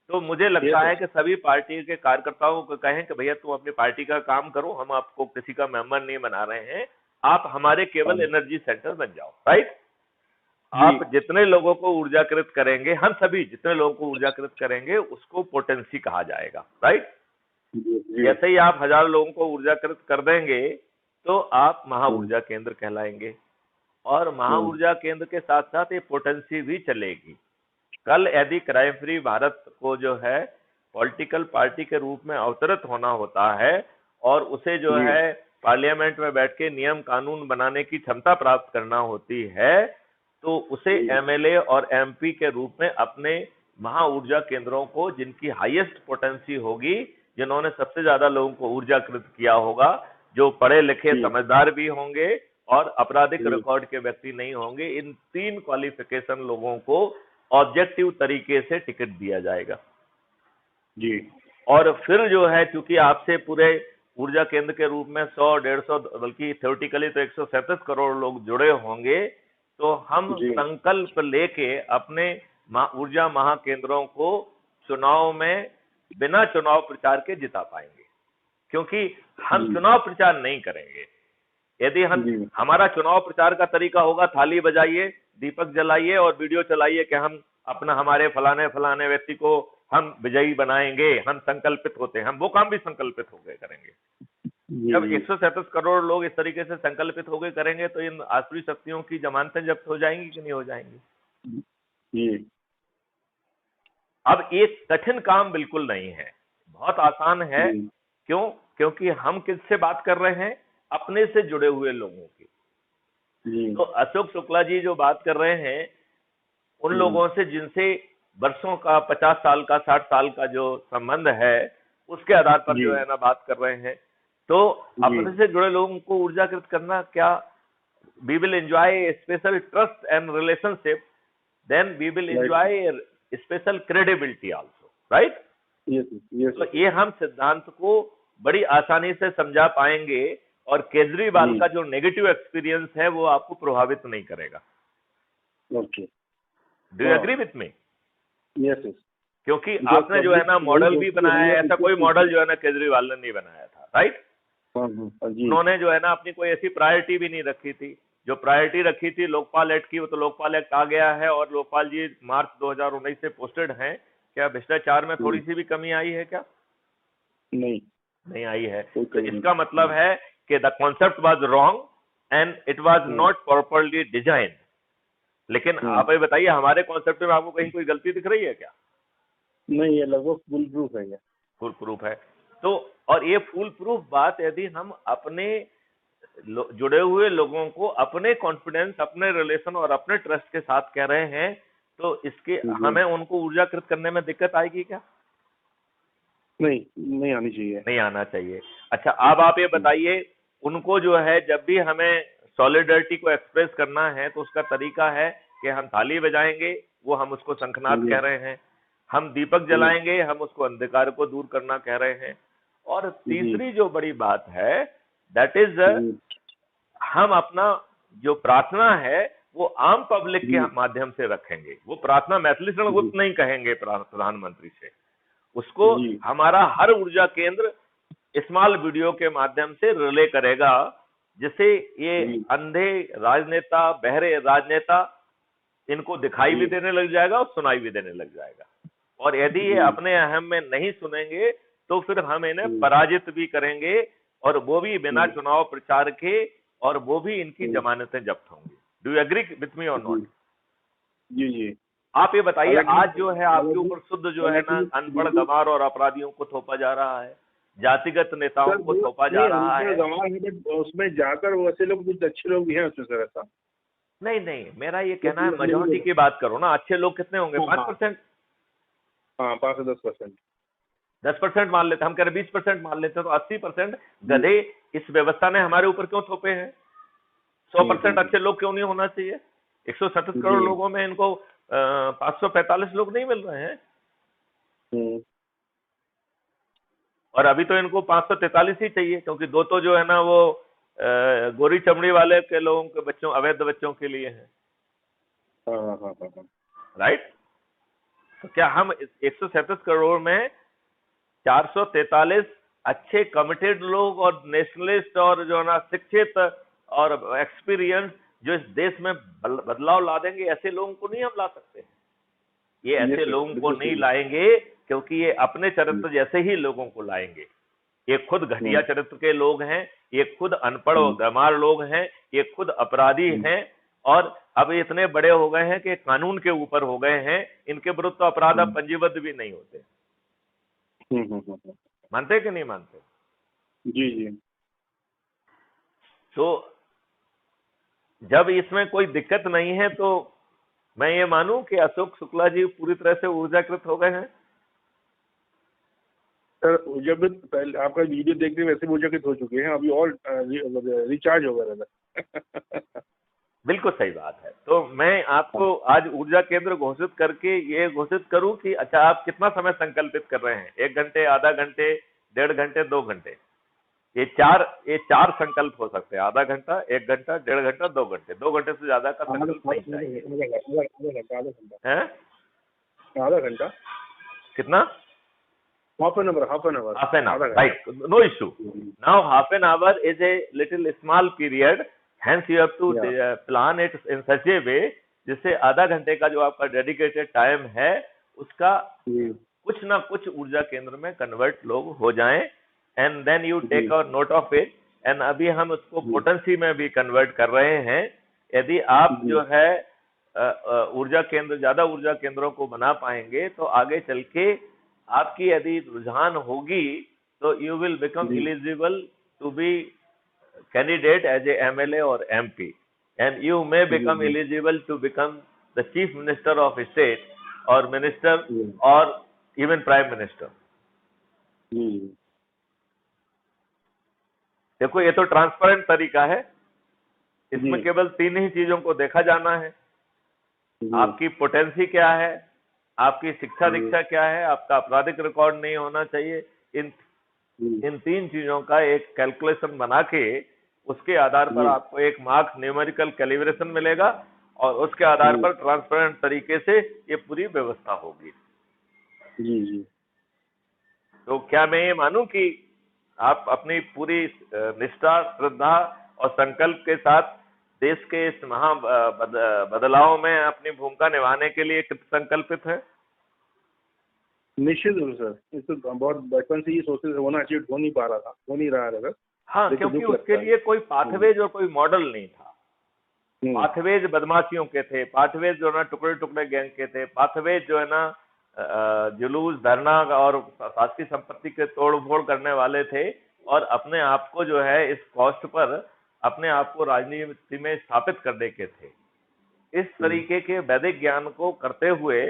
तो मुझे लगता है कि सभी पार्टी के कार्यकर्ताओं को कहें कि भैया तुम अपनी पार्टी का काम करो, हम आपको किसी का मेंबर नहीं बना रहे हैं, आप हमारे केवल एनर्जी सेंटर बन जाओ, राइट। आप जितने लोगों को ऊर्जाकृत करेंगे, हम सभी जितने लोगों को ऊर्जाकृत करेंगे उसको पोटेंसी कहा जाएगा, राइट। जैसे ही आप 1000 लोगों को ऊर्जाकृत कर देंगे तो आप महा ऊर्जा केंद्र कहलाएंगे और महा ऊर्जा केंद्र के साथ साथ ये पोटेंसी भी चलेगी। कल यदि क्राइम फ्री भारत को जो है पॉलिटिकल पार्टी के रूप में अवतरित होना होता है और उसे जो है पार्लियामेंट में बैठ के नियम कानून बनाने की क्षमता प्राप्त करना होती है, तो उसे एमएलए और एमपी के रूप में अपने महा ऊर्जा केंद्रों को, जिनकी हाईएस्ट पोटेंसी होगी, जिन्होंने सबसे ज्यादा लोगों को ऊर्जाकृत किया होगा, जो पढ़े लिखे समझदार भी होंगे और आपराधिक रिकॉर्ड के व्यक्ति नहीं होंगे, इन 3 क्वालिफिकेशन लोगों को ऑब्जेक्टिव तरीके से टिकट दिया जाएगा जी। और फिर जो है चूंकि आपसे पूरे ऊर्जा केंद्र के रूप में 100-150 बल्कि थ्योरेटिकली तो 137 करोड़ लोग जुड़े होंगे, तो हम संकल्प लेके अपने ऊर्जा महाकेंद्रों को चुनाव में बिना चुनाव प्रचार के जिता पाएंगे, क्योंकि हम चुनाव प्रचार नहीं करेंगे। यदि हमारा चुनाव प्रचार का तरीका होगा थाली बजाइए, दीपक जलाइए और वीडियो चलाइए कि हम अपना हमारे फलाने व्यक्ति को हम विजयी बनाएंगे, हम संकल्पित होते हैं, हम वो काम भी संकल्पित होकर करेंगे। जब 137 करोड़ लोग इस तरीके से संकल्पित होकर करेंगे तो इन आसुरी शक्तियों की जमानतें जब्त हो जाएंगी कि नहीं हो जाएंगी? अब एक कठिन काम बिल्कुल नहीं है, बहुत आसान है। क्यों? क्योंकि हम किससे बात कर रहे हैं? अपने से जुड़े हुए लोगों की। तो अशोक शुक्ला जी जो बात कर रहे हैं उन लोगों से जिनसे वर्षों का, 50 साल का, 60 साल का जो संबंध है, उसके आधार पर जो है ना बात कर रहे हैं। तो अपने से जुड़े लोगों को ऊर्जाकृत करना, क्या we will enjoy special trust and relationship, then we will enjoy special credibility also, right. तो ये हम सिद्धांत को बड़ी आसानी से समझा पाएंगे और केजरीवाल का जो नेगेटिव एक्सपीरियंस है वो आपको प्रभावित नहीं करेगा। Do you agree with me? Yes. क्योंकि आपने जो है ना मॉडल भी बनाया है, ऐसा कोई मॉडल जो है ना केजरीवाल ने नहीं बनाया था, राइट। उन्होंने जो है ना अपनी कोई ऐसी प्रायोरिटी भी नहीं रखी थी। जो प्रायोरिटी रखी थी लोकपाल एक्ट की, वो तो लोकपाल एक्ट आ गया है और लोकपाल जी मार्च 2019 से पोस्टेड हैं। क्या भ्रष्टाचार में थोड़ी सी भी कमी आई है क्या? नहीं आई है। तो इसका मतलब है कि the concept was wrong and it was not properly design. लेकिन आप ये बताइए, हमारे कॉन्सेप्ट में आपको कहीं कोई गलती दिख रही है क्या? नहीं, ये लगभग फुल प्रूफ है। फुल प्रूफ है। तो और ये फुल प्रूफ बात यदि हम अपने जुड़े हुए लोगों को अपने कॉन्फिडेंस, अपने रिलेशन और अपने ट्रस्ट के साथ कह रहे हैं, तो इसके हमें उनको ऊर्जाकृत करने में दिक्कत आएगी क्या? नहीं आनी चाहिए। नहीं आना चाहिए। अच्छा, अब आप ये बताइए, उनको जो है जब भी हमें सॉलिडरिटी को एक्सप्रेस करना है तो उसका तरीका है कि हम ताली बजाएंगे, वो हम उसको शंखनाद कह रहे हैं। हम दीपक जलाएंगे, हम उसको अंधकार को दूर करना कह रहे हैं। और तीसरी जो बड़ी बात है, दैट इज हम अपना जो प्रार्थना है वो आम पब्लिक के माध्यम से रखेंगे। वो प्रार्थना मैथिली शरण गुप्त नहीं कहेंगे प्रधानमंत्री से, उसको हमारा हर ऊर्जा केंद्र स्मॉल वीडियो के माध्यम से रिले करेगा, जिससे ये अंधे राजनेता, बहरे राजनेता, इनको दिखाई भी देने लग जाएगा और सुनाई भी देने लग जाएगा। और यदि ये अपने अहम में नहीं सुनेंगे तो फिर हम इन्हें पराजित भी करेंगे, और वो भी बिना चुनाव प्रचार के, और वो भी इनकी जमानतें जब्त होंगी। Do you agree with me और नॉट? जी जी। आप ये बताइए, आज जो है आपके ऊपर शुद्ध जो है ना अनपढ़, गंवार और अपराधियों को थोपा जा रहा है, जातिगत नेताओं को थोपा जा रहा है। उसमें जाकर वैसे लोग, कुछ अच्छे लोग भी हैं उसमें सर, ऐसा नहीं, मेरा ये कहना है मेजोरिटी की बात करो ना। अच्छे लोग कितने होंगे? 5%? हाँ, 5 से 10%। 10% मान लेते, हम कह रहे 20% मान लेते, तो 80% गधे इस व्यवस्था ने हमारे ऊपर क्यों थोपे हैं? 100% अच्छे लोग क्यों नहीं होना चाहिए? 137 करोड़ लोगों में इनको 545 लोग नहीं मिल रहे हैं, और अभी तो इनको 543 ही चाहिए, क्योंकि 2 तो जो है ना वो गोरी चमड़ी वाले के लोगों के बच्चों, अवैध बच्चों के लिए है। राइट? तो क्या हम 137 करोड़ में 443 अच्छे कमिटेड लोग और नेशनलिस्ट और जो है ना शिक्षित और एक्सपीरियंस जो इस देश में बदलाव ला देंगे, ऐसे लोगों को नहीं हम ला सकते। ये ऐसे लोगों को नहीं लाएंगे, क्योंकि ये अपने चरित्र जैसे ही लोगों को लाएंगे। ये खुद घटिया चरित्र के लोग हैं, ये खुद अनपढ़ और गंवार लोग हैं, ये खुद अपराधी हैं, और अब इतने बड़े हो गए हैं कि कानून के ऊपर हो गए हैं। इनके विरुद्ध तो अपराध अब पंजीबद्ध भी नहीं होते। मानते कि नहीं मानते? जी जी। तो जब इसमें कोई दिक्कत नहीं है, तो मैं ये मानूं कि अशोक शुक्ला जी पूरी तरह से ऊर्जाकृत हो गए हैं। सर ऊर्जाकृत, पहले आपका वीडियो देखते वैसे ऊर्जाकृत हो चुके हैं, अभी और रिचार्ज हो गया। बिल्कुल सही बात है। तो मैं आपको आज ऊर्जा केंद्र घोषित करके ये घोषित करूं कि अच्छा, आप कितना समय संकल्पित कर रहे हैं? 1 घंटे, आधा घंटे, 1.5 घंटे, 2 घंटे? ये चार संकल्प हो सकते हैं। आधा घंटा, 1 घंटा, 1.5 घंटा, 2 घंटे। 2 घंटे से ज्यादा का संकल्प नहीं चाहिए। आधा घंटा कितना? Half an hour, right, no issue. Now half an hour is a little small period, hence you have to plan it in such a way जिससे आधा घंटे का जो आपका डेडिकेटेड टाइम है उसका कुछ ना कुछ ऊर्जा केंद्र में कन्वर्ट लोग हो जाएं, and then you take a note of it. And अभी हम उसको पोटेंसी में भी कन्वर्ट कर रहे हैं। यदि आप जो है ऊर्जा केंद्र, ज्यादा ऊर्जा केंद्रों को बना पाएंगे, तो आगे चल के आपकी यदि रुझान होगी तो you will become eligible to be candidate as a MLA or MP, and you may become eligible to become the chief minister of a state or minister or even prime minister. देखो, ये तो ट्रांसपेरेंट तरीका है। इसमें केवल 3 ही चीजों को देखा जाना है। आपकी पोटेंसी क्या है, आपकी शिक्षा दीक्षा क्या है, आपका आपराधिक रिकॉर्ड नहीं होना चाहिए। इन 3 चीजों का एक कैलकुलेशन बना के उसके आधार पर आपको एक मार्क्स न्यूमेरिकल कैलिब्रेशन मिलेगा, और उसके आधार पर ट्रांसपेरेंट तरीके से ये पूरी व्यवस्था होगी। जी। तो क्या मैं ये मानूं कि आप अपनी पूरी निष्ठा, श्रद्धा और संकल्प के साथ देश के इस महा बदलाव में अपनी भूमिका निभाने के लिए संकल्पित है? निश्चित रूप सर, इस तो बहुत बचपन से ये सोचते होना चाहिए, हो नहीं पा रहा था, हो नहीं रहा है सर। हाँ, क्योंकि उसके लिए कोई पाथवेज और कोई मॉडल नहीं था। पाथवेज बदमाशियों के थे, पाथवेज जो है ना टुकड़े टुकड़े गैंग के थे, पाथवेज जो है ना जुलूस, धरना और शासकीय संपत्ति के तोड़ फोड़ करने वाले थे, और अपने आप को जो है इस कॉस्ट पर अपने आप को राजनीति में स्थापित करने के थे। इस तरीके के वैदिक ज्ञान को करते हुए,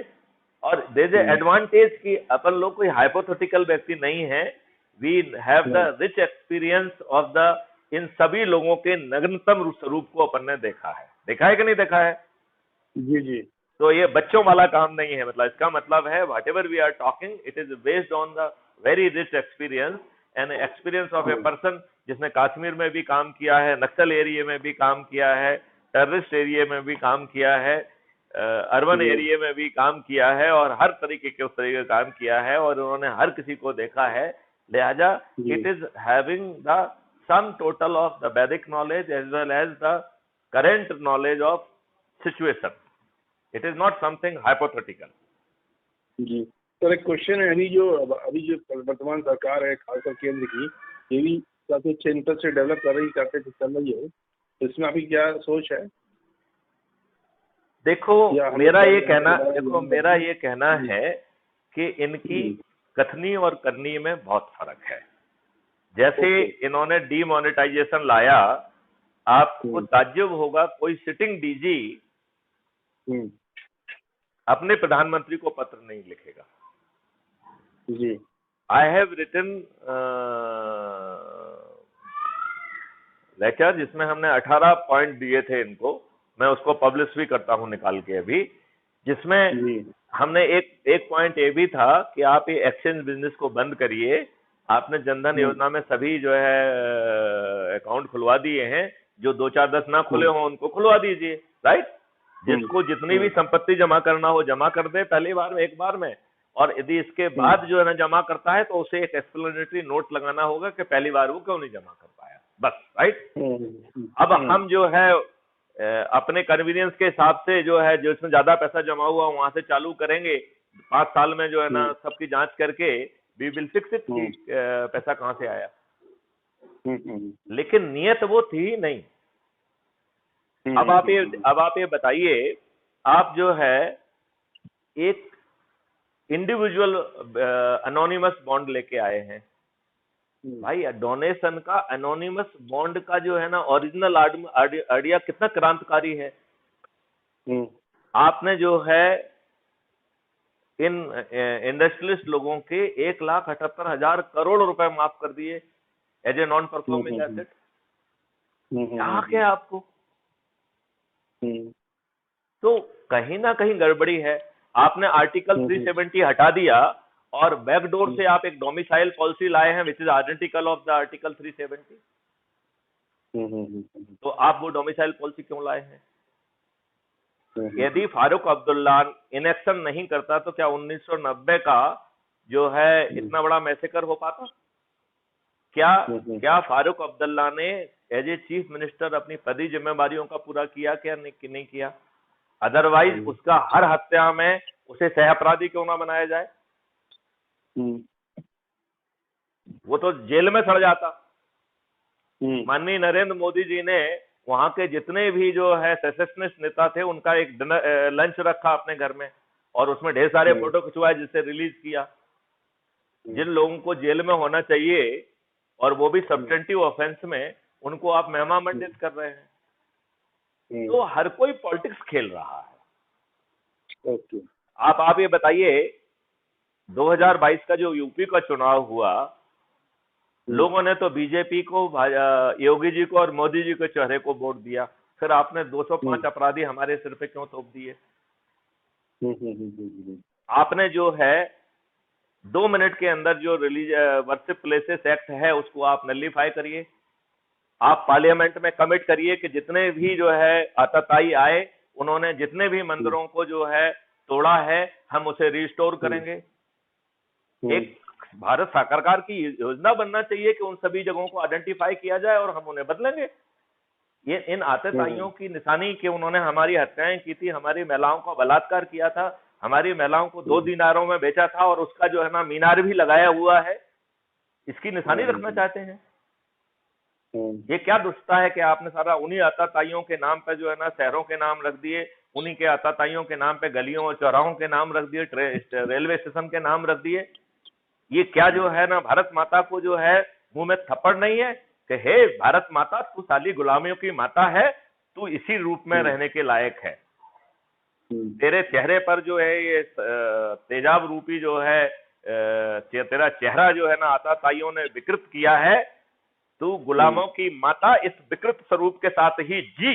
और देयर इज एडवांटेज कि अपन लोग कोई हाइपोथेटिकल व्यक्ति नहीं है। We have the rich experience of इन सभी लोगों के नग्नतम स्वरूप को अपन ने देखा है कि नहीं देखा है? जी जी। तो ये बच्चों वाला काम नहीं है। मतलब इसका मतलब है whatever we are talking it is based on the very rich experience and experience of a person जिसने कश्मीर में भी काम किया है, नक्सल एरिया में भी काम किया है, टेररिस्ट एरिया में भी काम किया है, अर्बन एरिया में भी काम किया है, और हर तरीके के उस तरीके का काम किया है, और उन्होंने हर किसी को देखा है। लिहाजा it is having the sum total of the Vedic knowledge as well as the current knowledge of situation. It is not something hypothetical. जी सर, एक क्वेश्चन है, अभी जो वर्तमान सरकार है खासकर केंद्र की, ये भी काफी अच्छे इंटरेस्ट से डेवलप कर रही, करते चल रही है, तो इसमें अभी क्या सोच है? देखो मेरा ये कहना है कि इनकी कथनी और करनी में बहुत फर्क है। जैसे इन्होंने डीमोनेटाइजेशन लाया, आपको ताज्जुब होगा कोई सिटिंग डीजी अपने प्रधानमंत्री को पत्र नहीं लिखेगा। जी। आई हैव रिटन लेटर जिसमें हमने 18 पॉइंट दिए थे इनको, मैं उसको पब्लिश भी करता हूं निकाल के अभी, जिसमें हमने एक पॉइंट ये भी था कि आप ये एक्सचेंज बिजनेस को बंद करिए। आपने जनधन योजना में सभी जो है अकाउंट खुलवा दिए हैं, जो 2 4 10 ना खुले हो उनको खुलवा दीजिए, राइट। जिसको जितनी भी संपत्ति जमा करना हो जमा कर दे पहली बार में, एक बार में, और यदि इसके बाद जो है ना जमा करता है तो उसे एक एक्सप्लेनेटरी नोट लगाना होगा कि पहली बार वो क्यों नहीं जमा कर पाया, बस, राइट। अब हम जो है अपने कन्वीनियंस के हिसाब से जो है जो इसमें ज्यादा पैसा जमा हुआ वहां से चालू करेंगे, 5 साल में जो है ना सबकी जांच करके वी विल फिक्स इट कि पैसा कहां से आया। लेकिन नियत वो थी नहीं। अब आप ये बताइए, आप जो है एक इंडिविजुअल अनोनिमस बॉन्ड लेके आए हैं भाई। डोनेशन का एनोनिमस बॉन्ड का जो है ना ओरिजिनल आइडिया कितना क्रांतिकारी है। आपने जो है इन इंडस्ट्रियलिस्ट लोगों के 1,78,000 करोड़ रुपए माफ कर दिए as a non performing asset. क्या है आपको? तो कहीं ना कहीं गड़बड़ी है। आपने आर्टिकल 370 हटा दिया और बैकडोर से आप एक डोमिसाइल पॉलिसी लाए हैं which is identical of the article 370। तो आप वो डोमिसाइल पॉलिसी क्यों लाए हैं? यदि फारूक अब्दुल्ला इनेक्शन नहीं करता तो क्या 1990 का जो है इतना बड़ा मैसेकर हो पाता? क्या फारूक अब्दुल्ला ने एज ए चीफ मिनिस्टर अपनी पदी जिम्मेदारियों का पूरा किया क्या नहीं किया? अदरवाइज उसका हर हत्या में उसे सह अपराधी क्यों ना बनाया जाए? वो तो जेल में सड़ जाता। माननीय नरेंद्र मोदी जी ने वहां के जितने भी जो है सेसेशनिस्ट नेता थे उनका एक लंच रखा अपने घर में और उसमें ढेर सारे फोटो खिंचवाए जिससे रिलीज किया। जिन लोगों को जेल में होना चाहिए और वो भी सब्सटेंटिव ऑफेंस में, उनको आप मेहमान मंडित कर रहे हैं। तो हर कोई पॉलिटिक्स खेल रहा है। आप ये बताइए 2022 का जो यूपी का चुनाव हुआ, लोगों ने तो बीजेपी को, योगी जी को और मोदी जी के चेहरे को वोट दिया, फिर आपने 205 अपराधी हमारे सिर पे क्यों थोप दिए? आपने जो है 2 मिनट के अंदर जो वर्शिप प्लेसेस एक्ट है उसको आप नलिफाई करिए। आप पार्लियामेंट में कमिट करिए कि जितने भी जो है आतताई आए, उन्होंने जितने भी मंदिरों को जो है तोड़ा है, हम उसे रिस्टोर करेंगे। एक भारत सरकार की योजना बनना चाहिए कि उन सभी जगहों को आइडेंटिफाई किया जाए और हम उन्हें बदलेंगे। ये इन आतताइयों की निशानी कि उन्होंने हमारी हत्याएं की थी, हमारी महिलाओं का बलात्कार किया था, हमारी महिलाओं को 2 दीनारों में बेचा था और उसका जो है ना मीनार भी लगाया हुआ है, इसकी निशानी रखना चाहते हैं। ये क्या दुष्टता है कि आपने सारा उन्हीं आतताइयों के नाम पे जो है ना शहरों के नाम रख दिए, उन्हीं के आतताइयों के नाम पे गलियों और चौराहों के नाम रख दिए, रेलवे स्टेशन के नाम रख दिए। ये क्या जो है ना भारत माता को जो है मुंह में थप्पड़ नहीं है कि हे भारत माता, तू साली गुलामियों की माता है, तू इसी रूप में रहने के लायक है। तेरे चेहरे पर जो है ये तेजाब रूपी जो है तेरा चेहरा जो है ना आतताइयों ने विकृत किया है। तू गुलामों की माता इस विकृत स्वरूप के साथ ही जी,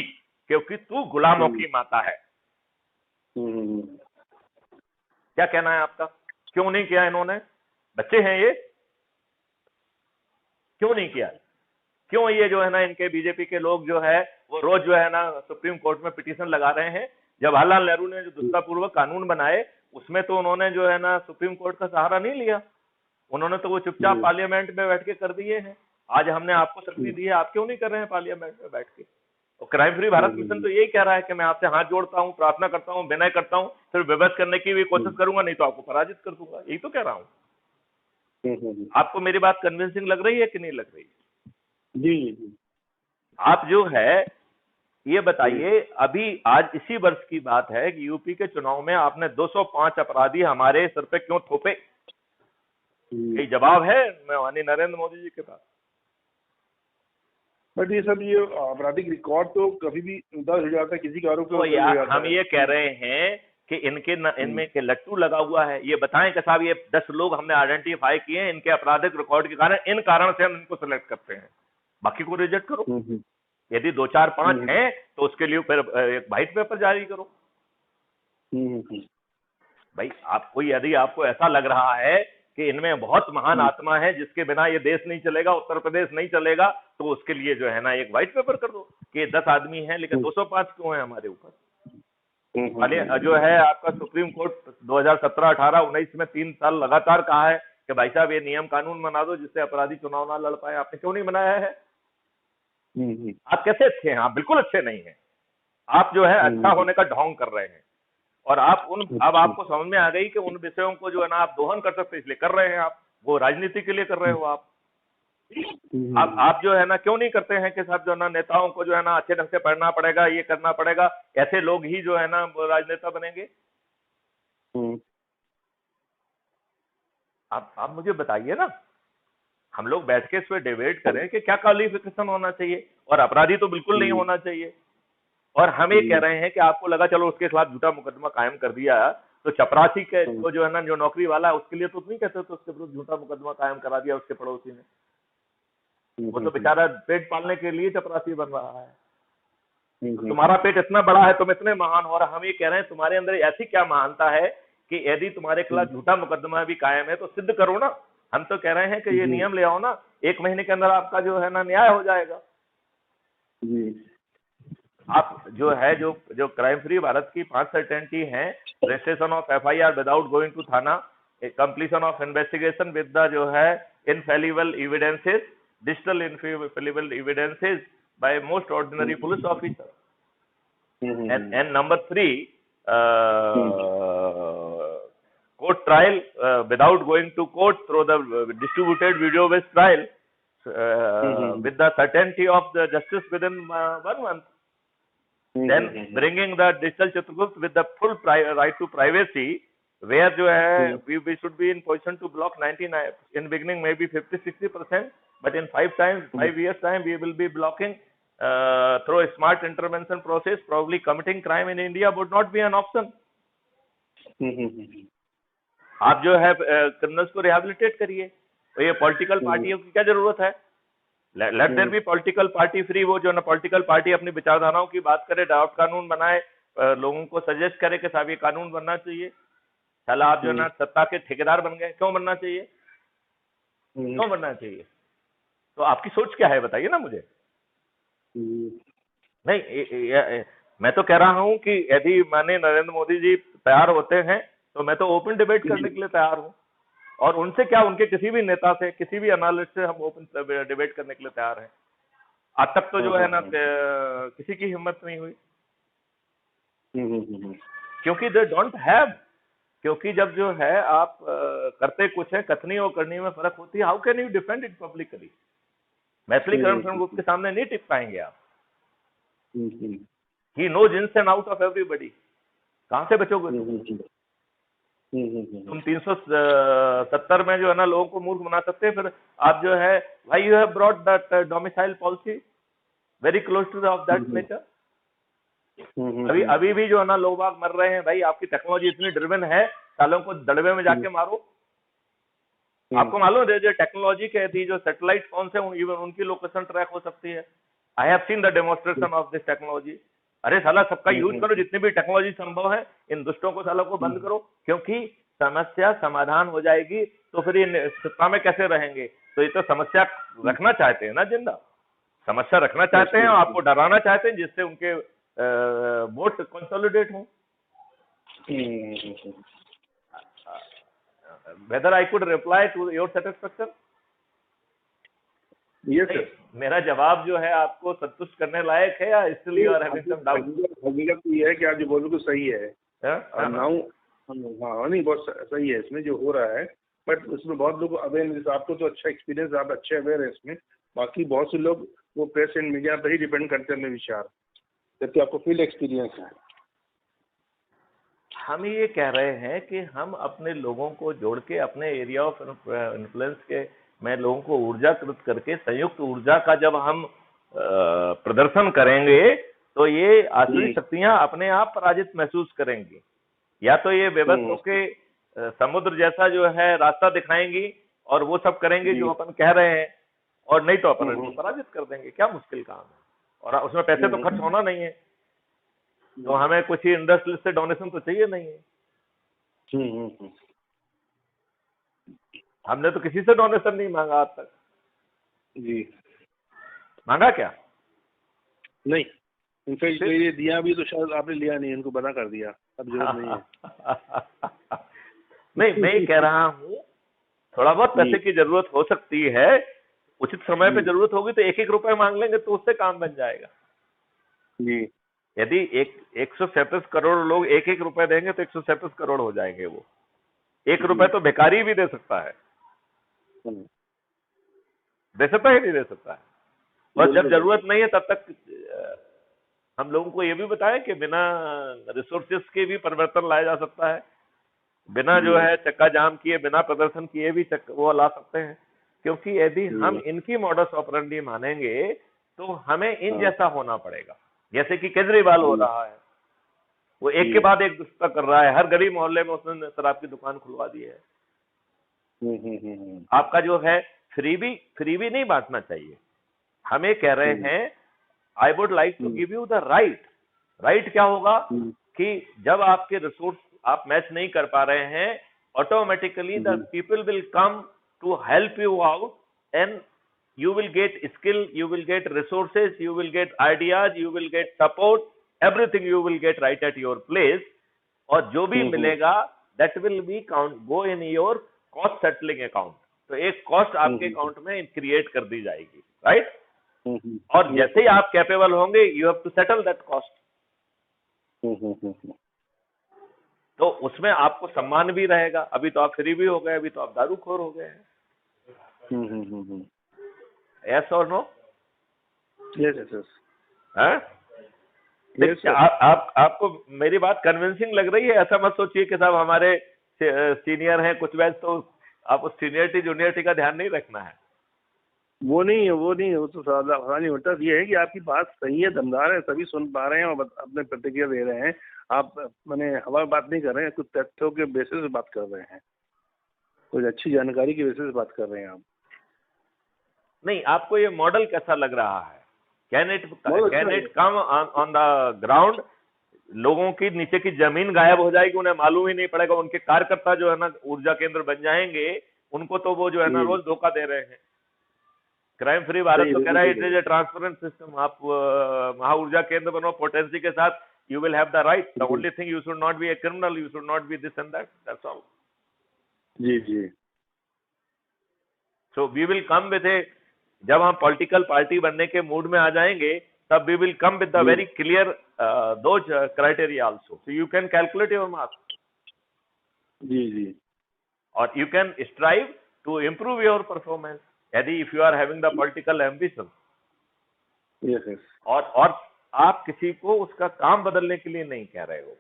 क्योंकि तू गुलामों की माता है। क्या कहना है आपका? क्यों नहीं किया इन्होंने? बच्चे हैं ये, क्यों नहीं किया? क्यों ये जो है ना इनके बीजेपी के लोग जो है वो रोज जो है ना सुप्रीम कोर्ट में पिटीशन लगा रहे हैं? जवाहरलाल नेहरू ने जो दुष्टापूर्वक कानून बनाए उसमें तो उन्होंने जो है ना सुप्रीम कोर्ट का सहारा नहीं लिया, उन्होंने तो वो चुपचाप पार्लियामेंट में बैठ के कर दिए हैं। आज हमने आपको शक्ति दी है, आप क्यों नहीं कर रहे हैं पार्लियामेंट में बैठ के? और क्राइम फ्री भारत मिशन तो यही कह रहा है कि मैं आपसे हाथ जोड़ता हूँ, प्रार्थना करता हूँ, विनय करता हूँ, फिर विवश करने की भी कोशिश करूंगा, नहीं तो आपको पराजित कर दूंगा। यही तो कह रहा हूँ। आपको मेरी बात कन्विंसिंग लग रही है कि नहीं लग रही? जी। आप जो है ये बताइए, अभी आज इसी वर्ष की बात है कि यूपी के चुनाव में आपने 205 अपराधी हमारे सर पे क्यों थोपे? यही जवाब है माननीय नरेंद्र मोदी जी के पास। बट ये सब ये आपराधिक रिकॉर्ड तो कभी भी दर्ज हो जाता है किसी के आरोप तो यार हम ये कह रहे हैं कि इनमें के लट्टू लगा हुआ है। ये बताएं कि साहब ये 10 लोग हमने आइडेंटिफाई किए हैं, इनके आपराधिक रिकॉर्ड के कारण, इन कारण से हम इनको सेलेक्ट करते हैं, बाकी को रिजेक्ट करो। यदि 2, 4, 5 हैं तो उसके लिए फिर एक व्हाइट पेपर जारी करो। भाई आपको, यदि आपको ऐसा लग रहा है कि इनमें बहुत महान आत्मा है जिसके बिना ये देश नहीं चलेगा, उत्तर प्रदेश नहीं चलेगा, तो उसके लिए जो है ना एक व्हाइट पेपर कर दो कि 10 आदमी हैं लेकिन 205 क्यों है हमारे ऊपर। जो है आपका सुप्रीम कोर्ट 2017, 18, 19 में 3 साल लगातार कहा है कि भाई साहब ये नियम कानून बना दो जिससे अपराधी चुनाव ना लड़ पाए। आपने क्यों नहीं बनाया है? आप कैसे अच्छे हैं? आप बिल्कुल अच्छे नहीं हैं। आप जो है अच्छा होने का ढोंग कर रहे हैं, और आप अब आपको समझ में आ गई कि उन विषयों को जो है ना आप दोहन कर सकते इसलिए कर रहे हैं। आप वो राजनीति के लिए कर रहे हो। आप जो है ना क्यों नहीं करते हैं कि साहब जो है ना नेताओं को जो है ना अच्छे ढंग से पढ़ना पड़ेगा, ये करना पड़ेगा, ऐसे लोग ही जो है ना राजनेता बनेंगे। आप मुझे बताइए ना, हम लोग बैठ के इस पर डिबेट करें कि क्या क्वालिफिकेशन होना चाहिए, और अपराधी तो बिल्कुल नहीं होना चाहिए। और हम ये कह रहे हैं कि आपको लगा चलो उसके खिलाफ झूठा मुकदमा कायम कर दिया, तो चपरासी के को जो है ना जो नौकरी वाला है उसके लिए तो नहीं कहते तो उसके विरुद्ध झूठा मुकदमा कायम करा दिया उसके पड़ोसी ने। वो तो बेचारा पेट पालने के लिए चपरासी बन रहा है। तुम्हारा पेट इतना बड़ा है, तुम इतने महान हो, और हम ये कह रहे हैं तुम्हारे अंदर ऐसी क्या महानता है कि यदि तुम्हारे खिलाफ झूठा मुकदमा भी कायम है तो सिद्ध करो ना। हम तो कह रहे हैं कि ये नियम ले आओ ना, 1 महीने के अंदर आपका जो है ना न्याय हो जाएगा। आप जो है जो क्राइम फ्री भारत की 5 सर्टेनिटी हैं, registration of FIR without going to थाना, completion of investigation with the जो है infallible evidences, digital infallible evidences by most ordinary police officer, and number 3, court trial without going to court through the distributed video based trial with the certainty of the justice within 1 month. Then bringing the digital Chitragut with the full right to privacy, where जो है we should be in position to block 99 in beginning maybe 50-60%, but in 5 years time we will be blocking through a smart intervention process. Probably committing crime in India would not be an option. आप जो है क्रिमिनल्स को रिहेबिलिटेट करिए, तो ये पॉलिटिकल पार्टियों की क्या जरूरत है? Let there be political party free. वो जो ना पॉलिटिकल पार्टी अपनी विचारधाराओं की बात करे, ड्राफ्ट कानून बनाए, लोगों को सजेस्ट करे कि साहब ये कानून बनना चाहिए। साला आप जो ना सत्ता के ठेकेदार बन गए। क्यों बनना चाहिए? क्यों बनना चाहिए? तो आपकी सोच क्या है बताइए ना मुझे। नहीं, मैं तो कह रहा हूं कि यदि माननीय नरेंद्र मोदी जी तैयार होते हैं तो मैं तो ओपन डिबेट करने के लिए तैयार हूं, और उनसे क्या, उनके किसी भी नेता से, किसी भी एनालिस्ट से हम ओपन डिबेट करने के लिए तैयार हैं। आज तक तो जो है ना किसी की हिम्मत नहीं हुई, क्योंकि दे डोंट हैव। क्योंकि जब जो है आप करते कुछ है, कथनी और करनी में फर्क होती है। How can you defend it publicly? मैथिलीकरण ग्रुप के सामने नहीं टिक पाएंगे आप। He knows ins and out of everybody. कहां से बचोगे? तुम 370 में जो है ना लोगों को मूर्ख बना सकते हैं। फिर आप जो है भाई you have brought that domicile policy very close two of that nature. अभी भी जो है ना लोग बाग मर रहे हैं। भाई आपकी टेक्नोलॉजी इतनी ड्रिवन है, सालों को दड़बे में जाके मारो। आपको मालूम है जो टेक्नोलॉजी कहती है, जो सैटेलाइट फोन से इवन उनकी लोकेशन ट्रैक हो सकती है। I have seen the demonstration of this technology. अरे साला सबका यूज करो, जितनी भी टेक्नोलॉजी संभव है, इन दुष्टों को सालों को बंद करो, क्योंकि समस्या समाधान हो जाएगी तो फिर ये सत्ता में कैसे रहेंगे। तो ये तो समस्या रखना चाहते हैं ना जिंदा, समस्या रखना चाहते हैं, आपको डराना चाहते हैं जिससे उनके वोट कंसोलिडेट हो। Whether I could reply to your satisfaction? Yes sir. मेरा जवाब जो है आपको संतुष्ट करने लायक है या इसलिए और हकीकत तो ये है कि आप जो बोल रहे हो सही है। नाउ हाँ नहीं बहुत सही है इसमें जो हो रहा है, बट उसमें बहुत लोग अवेयर, आपको तो अच्छा एक्सपीरियंस, आप अच्छे अवेयर है इसमें, बाकी बहुत से लोग वो प्रेस एंड मीडिया पर ही डिपेंड करते हैं अपने विचार, जबकि आपको फील्ड एक्सपीरियंस है। हम ये कह रहे हैं कि हम अपने लोगों को जोड़ के अपने एरिया ऑफ इन्फ्लुएंस के में लोगों को ऊर्जाकृत करके संयुक्त ऊर्जा का जब हम प्रदर्शन करेंगे तो ये आसुरी शक्तियां अपने आप पराजित महसूस करेंगी। या तो ये विभक्त होके समुद्र जैसा जो है रास्ता दिखाएंगी और वो सब करेंगे जो अपन कह रहे हैं, और नहीं तो अपन इनको पराजित कर देंगे। क्या मुश्किल काम है, और उसमें पैसे तो खर्च होना नहीं है, तो हमें कुछ ही इंडस्ट्री से डोनेशन तो चाहिए नहीं है। हमने तो किसी से डोनेशन नहीं मांगा आज तक जी। मांगा क्या? नहीं, इनफैक्ट ये दिया भी तो शायद आपने लिया नहीं, इनको बना कर दिया, अब जरूरत नहीं है। नहीं, मैं ये कह रहा हूँ थोड़ा बहुत पैसे की जरूरत हो सकती है, उचित समय पे जरूरत होगी तो 1-1 रुपए मांग लेंगे तो उससे काम बन जाएगा जी। यदि 137 करोड़ लोग 1-1 रुपए देंगे तो 137 करोड़ हो जाएंगे। वो 1 रुपए तो भिखारी भी दे सकता है, दे सकता है नहीं दे सकता है। और जब जरूरत नहीं है तब तक हम लोगों को ये भी बताया कि बिना रिसोर्सेस के भी परिवर्तन लाया जा सकता है, बिना जो है चक्का जाम किए, बिना प्रदर्शन किए भी वो ला सकते हैं। क्योंकि यदि हम इनकी मॉडस ऑपरेंडी मानेंगे तो हमें इन जैसा होना पड़ेगा, जैसे कि केजरीवाल हो रहा है। वो एक के बाद एक दुष्टता कर रहा है, हर गली मोहल्ले में उसने शराब की दुकान खुलवा दी है। आपका जो है फ्रीबी नहीं बांटना चाहिए। हमें कह रहे हैं I would like to give you the right क्या होगा कि जब आपके रिसोर्स आप मैच नहीं कर पा रहे हैं, automatically the people will come to help you out and you will get skill, you will get resources, you will get ideas, you will get support, everything you will get right at your place। और जो भी मिलेगा that will be go in your cost settling account। तो एक कॉस्ट आपके अकाउंट में क्रिएट कर दी जाएगी, राइट? और जैसे ही आप कैपेबल होंगे you have to settle that cost. तो उसमें आपको सम्मान भी रहेगा। अभी तो आप फ्री भी हो गए, अभी तो आप दारूखोर हो गए हैं। Yes or no? Yes, yes, yes। आपको मेरी बात कन्विंसिंग लग रही है? ऐसा मत सोचिए कि साहब हमारे सीनियर हैं कुछ वैसे, तो आप उस सीनियरिटी जूनियरिटी का ध्यान नहीं रखना है। वो नहीं, वो तो सादा नहीं होता। ये है कि आपकी बात सही है, दमदार है, सभी सुन पा रहे हैं और अपने प्रतिक्रिया दे रहे हैं। आप मैंने हवा बात नहीं कर रहे हैं, कुछ तथ्यों के बेसिस पे बात कर रहे हैं, कुछ अच्छी जानकारी की बेसिस पे बात कर रहे हैं आप। नहीं, आपको ये मॉडल कैसा लग रहा है? Can it come on the ground? लोगों की नीचे की जमीन गायब हो जाएगी, उन्हें मालूम ही नहीं पड़ेगा। उनके कार्यकर्ता जो है ना ऊर्जा केंद्र बन जाएंगे, उनको तो वो जो है ना रोज धोखा दे रहे हैं। क्राइम फ्री भारत तो कह रहा है it is a transparent system. आप महा ऊर्जा केंद्र बनो पोटेंसी के साथ, you will have the right. The only thing you should not be a criminal, you should not be this and that's all. जी। So we will come with a, जब हम पॉलिटिकल पार्टी बनने के मूड में आ जाएंगे तब we will come with the very clear those criteria also, so you can calculate your marks. जी। और you can strive to improve your performance यदि if you are having the political ambition. Yes. और आप किसी को उसका काम बदलने के लिए नहीं कह रहे हो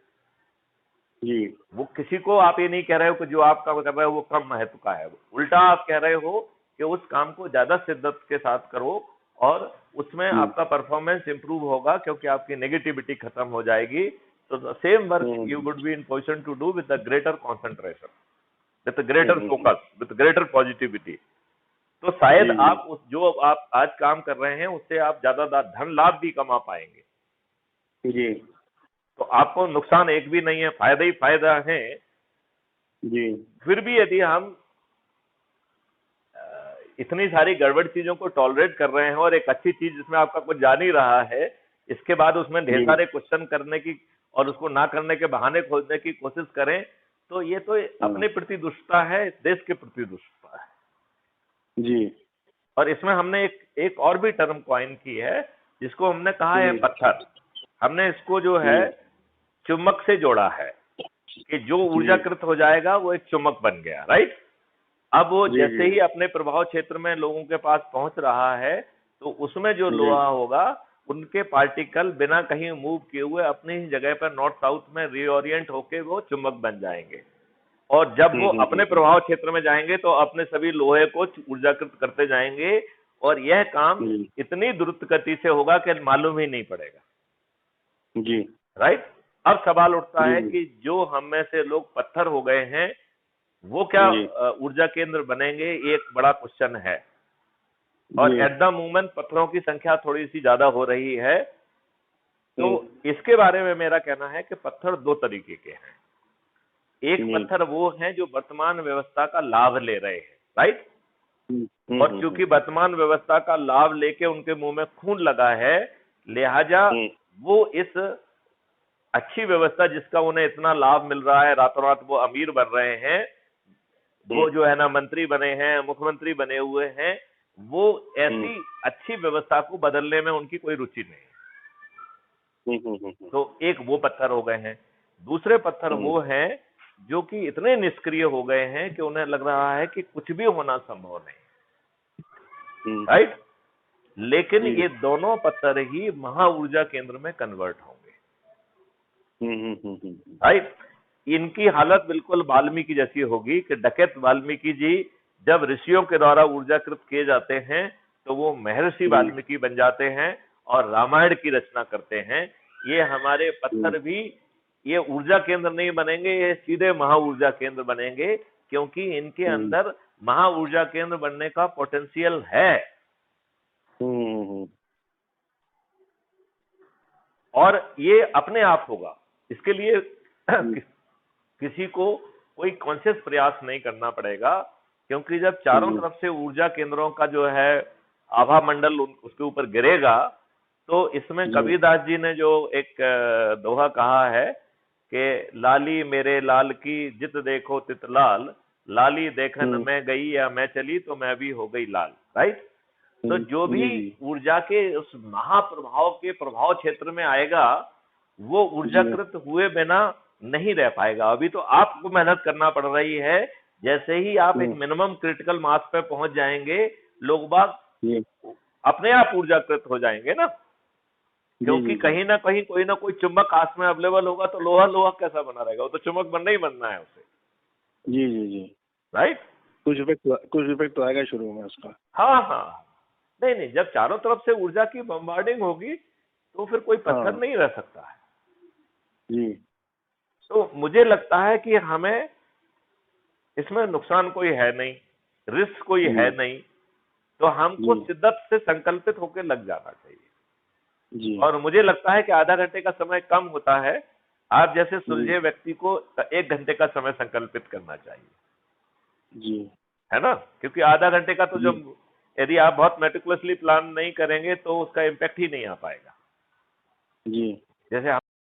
जी। वो किसी को आप ये नहीं कह रहे हो कि जो आप काम कर रहे हो वो कम महत्व का है। उल्टा आप कह रहे हो कि उस काम को ज्यादा शिद्दत के साथ करो और उसमें आपका परफॉर्मेंस इंप्रूव होगा, क्योंकि आपकी नेगेटिविटी खत्म हो जाएगी। तो the same work you would be in position to do with the greater concentration, with greater focus, with greater positivity. तो शायद आप जो आप आज काम कर रहे हैं उससे आप ज्यादा धन लाभ भी कमा पाएंगे। जी तो आपको नुकसान एक भी नहीं है, फायदा ही फायदा है। जी फिर भी यदि हम इतनी सारी गड़बड़ चीजों को टॉलरेट कर रहे हैं और एक अच्छी चीज जिसमें आपका कुछ जा नहीं रहा है, इसके बाद उसमें ढेर जी सारे क्वेश्चन करने की और उसको ना करने के बहाने खोजने की कोशिश करें, तो ये तो अपने प्रति दुष्टता है, देश के प्रति दुष्टता है। जी और इसमें हमने एक और भी टर्म कॉइन की है, जिसको हमने कहा है जी पत्थर। हमने इसको जो है जी चुम्बक से जोड़ा है कि जो ऊर्जाकृत हो जाएगा वो एक चुम्बक बन गया, राइट। अब वो जी जैसे जी ही अपने प्रभाव क्षेत्र में लोगों के पास पहुंच रहा है, तो उसमें जो जी लोहा होगा, उनके पार्टिकल बिना कहीं मूव किए हुए अपनी ही जगह पर नॉर्थ साउथ में रीओरिएंट होके वो चुंबक बन जाएंगे। और जब वो अपने प्रभाव क्षेत्र में जाएंगे तो अपने सभी लोहे को ऊर्जाकृत करते जाएंगे, और यह काम जी इतनी द्रुत गति से होगा कि मालूम ही नहीं पड़ेगा, जी राइट। अब सवाल उठता जी है जी कि जो हम में से लोग पत्थर हो गए हैं, वो क्या जी ऊर्जा केंद्र बनेंगे, ये एक बड़ा क्वेश्चन है। और जी एट द मोमेंट पत्थरों की संख्या थोड़ी सी ज्यादा हो रही है, तो हम्म, इसके बारे में मेरा कहना है कि पत्थर दो तरीके के हैं। एक जी पत्थर वो हैं जो वर्तमान व्यवस्था का लाभ ले रहे हैं, राइट। और चूंकि वर्तमान व्यवस्था का लाभ लेके उनके मुंह में खून लगा है, लिहाजा हम्म, वो इस अच्छी व्यवस्था जिसका उन्हें इतना लाभ मिल रहा है, रातों रात वो अमीर बन रहे हैं, वो जो है ना मंत्री बने हैं, मुख्यमंत्री बने हुए हैं, वो ऐसी अच्छी व्यवस्था को बदलने में उनकी कोई रुचि नहीं है। तो एक वो पत्थर हो गए हैं। दूसरे पत्थर वो हैं जो कि इतने निष्क्रिय हो गए हैं कि उन्हें लग रहा है कि कुछ भी होना संभव नहीं, राइट। लेकिन जी ये दोनों पत्थर ही महा ऊर्जा केंद्र में कन्वर्ट होंगे, राइट। इनकी हालत बिल्कुल वाल्मीकि जैसी होगी कि डकैत वाल्मीकि जी जब ऋषियों के द्वारा ऊर्जाकृत किए जाते हैं, तो वो महर्षि वाल्मीकि बन जाते हैं और रामायण की रचना करते हैं। ये हमारे पत्थर भी ये ऊर्जा केंद्र नहीं बनेंगे, ये सीधे महा ऊर्जा केंद्र बनेंगे, क्योंकि इनके अंदर महा ऊर्जा केंद्र बनने का पोटेंशियल है। और ये अपने आप होगा, इसके लिए किसी को कोई कॉन्शियस प्रयास नहीं करना पड़ेगा, क्योंकि जब चारों तरफ से ऊर्जा केंद्रों का जो है आभा मंडल उसके ऊपर गिरेगा, तो इसमें कबीरदास जी ने जो एक दोहा कहा है कि लाली मेरे लाल की जित देखो तित लाल, लाली देखन मैं गई या मैं चली तो मैं भी हो गई लाल, राइट। तो जो भी ऊर्जा के उस महाप्रभाव के प्रभाव क्षेत्र में आएगा, वो ऊर्जाकृत हुए बिना नहीं रह पाएगा। अभी तो आपको मेहनत करना पड़ रही है। जैसे ही आप एक मिनिमम क्रिटिकल मास पे पहुंच जाएंगे, लोग बाग अपने आप ऊर्जाकृत हो जाएंगे ना, क्योंकि कहीं ना कहीं कोई ना कोई चुंबक आस में अवेलेबल होगा, तो लोहा लोहा कैसा बना रहेगा, वो तो चुंबक बनना ही बनना है उसे, जी जी जी राइट। कुछ इफेक्ट तो आएगा शुरू में उसका। हाँ हाँ, नहीं नहीं, जब चारों तरफ से ऊर्जा की बम्बार्डिंग होगी, तो फिर कोई पत्थर नहीं रह सकता है। जी तो मुझे लगता है कि हमें इसमें नुकसान कोई है नहीं, रिस्क कोई है नहीं, तो हमको शिद्दत से संकल्पित होकर लग जाना चाहिए। जी और मुझे लगता है कि आधा घंटे का समय कम होता है, आप जैसे सुलझे व्यक्ति को 1 घंटे का समय संकल्पित करना चाहिए, जी है ना। क्योंकि आधा घंटे का तो जब यदि आप बहुत मेटिकुलसली प्लान नहीं करेंगे, तो उसका इम्पैक्ट ही नहीं आ पाएगा। जी जैसे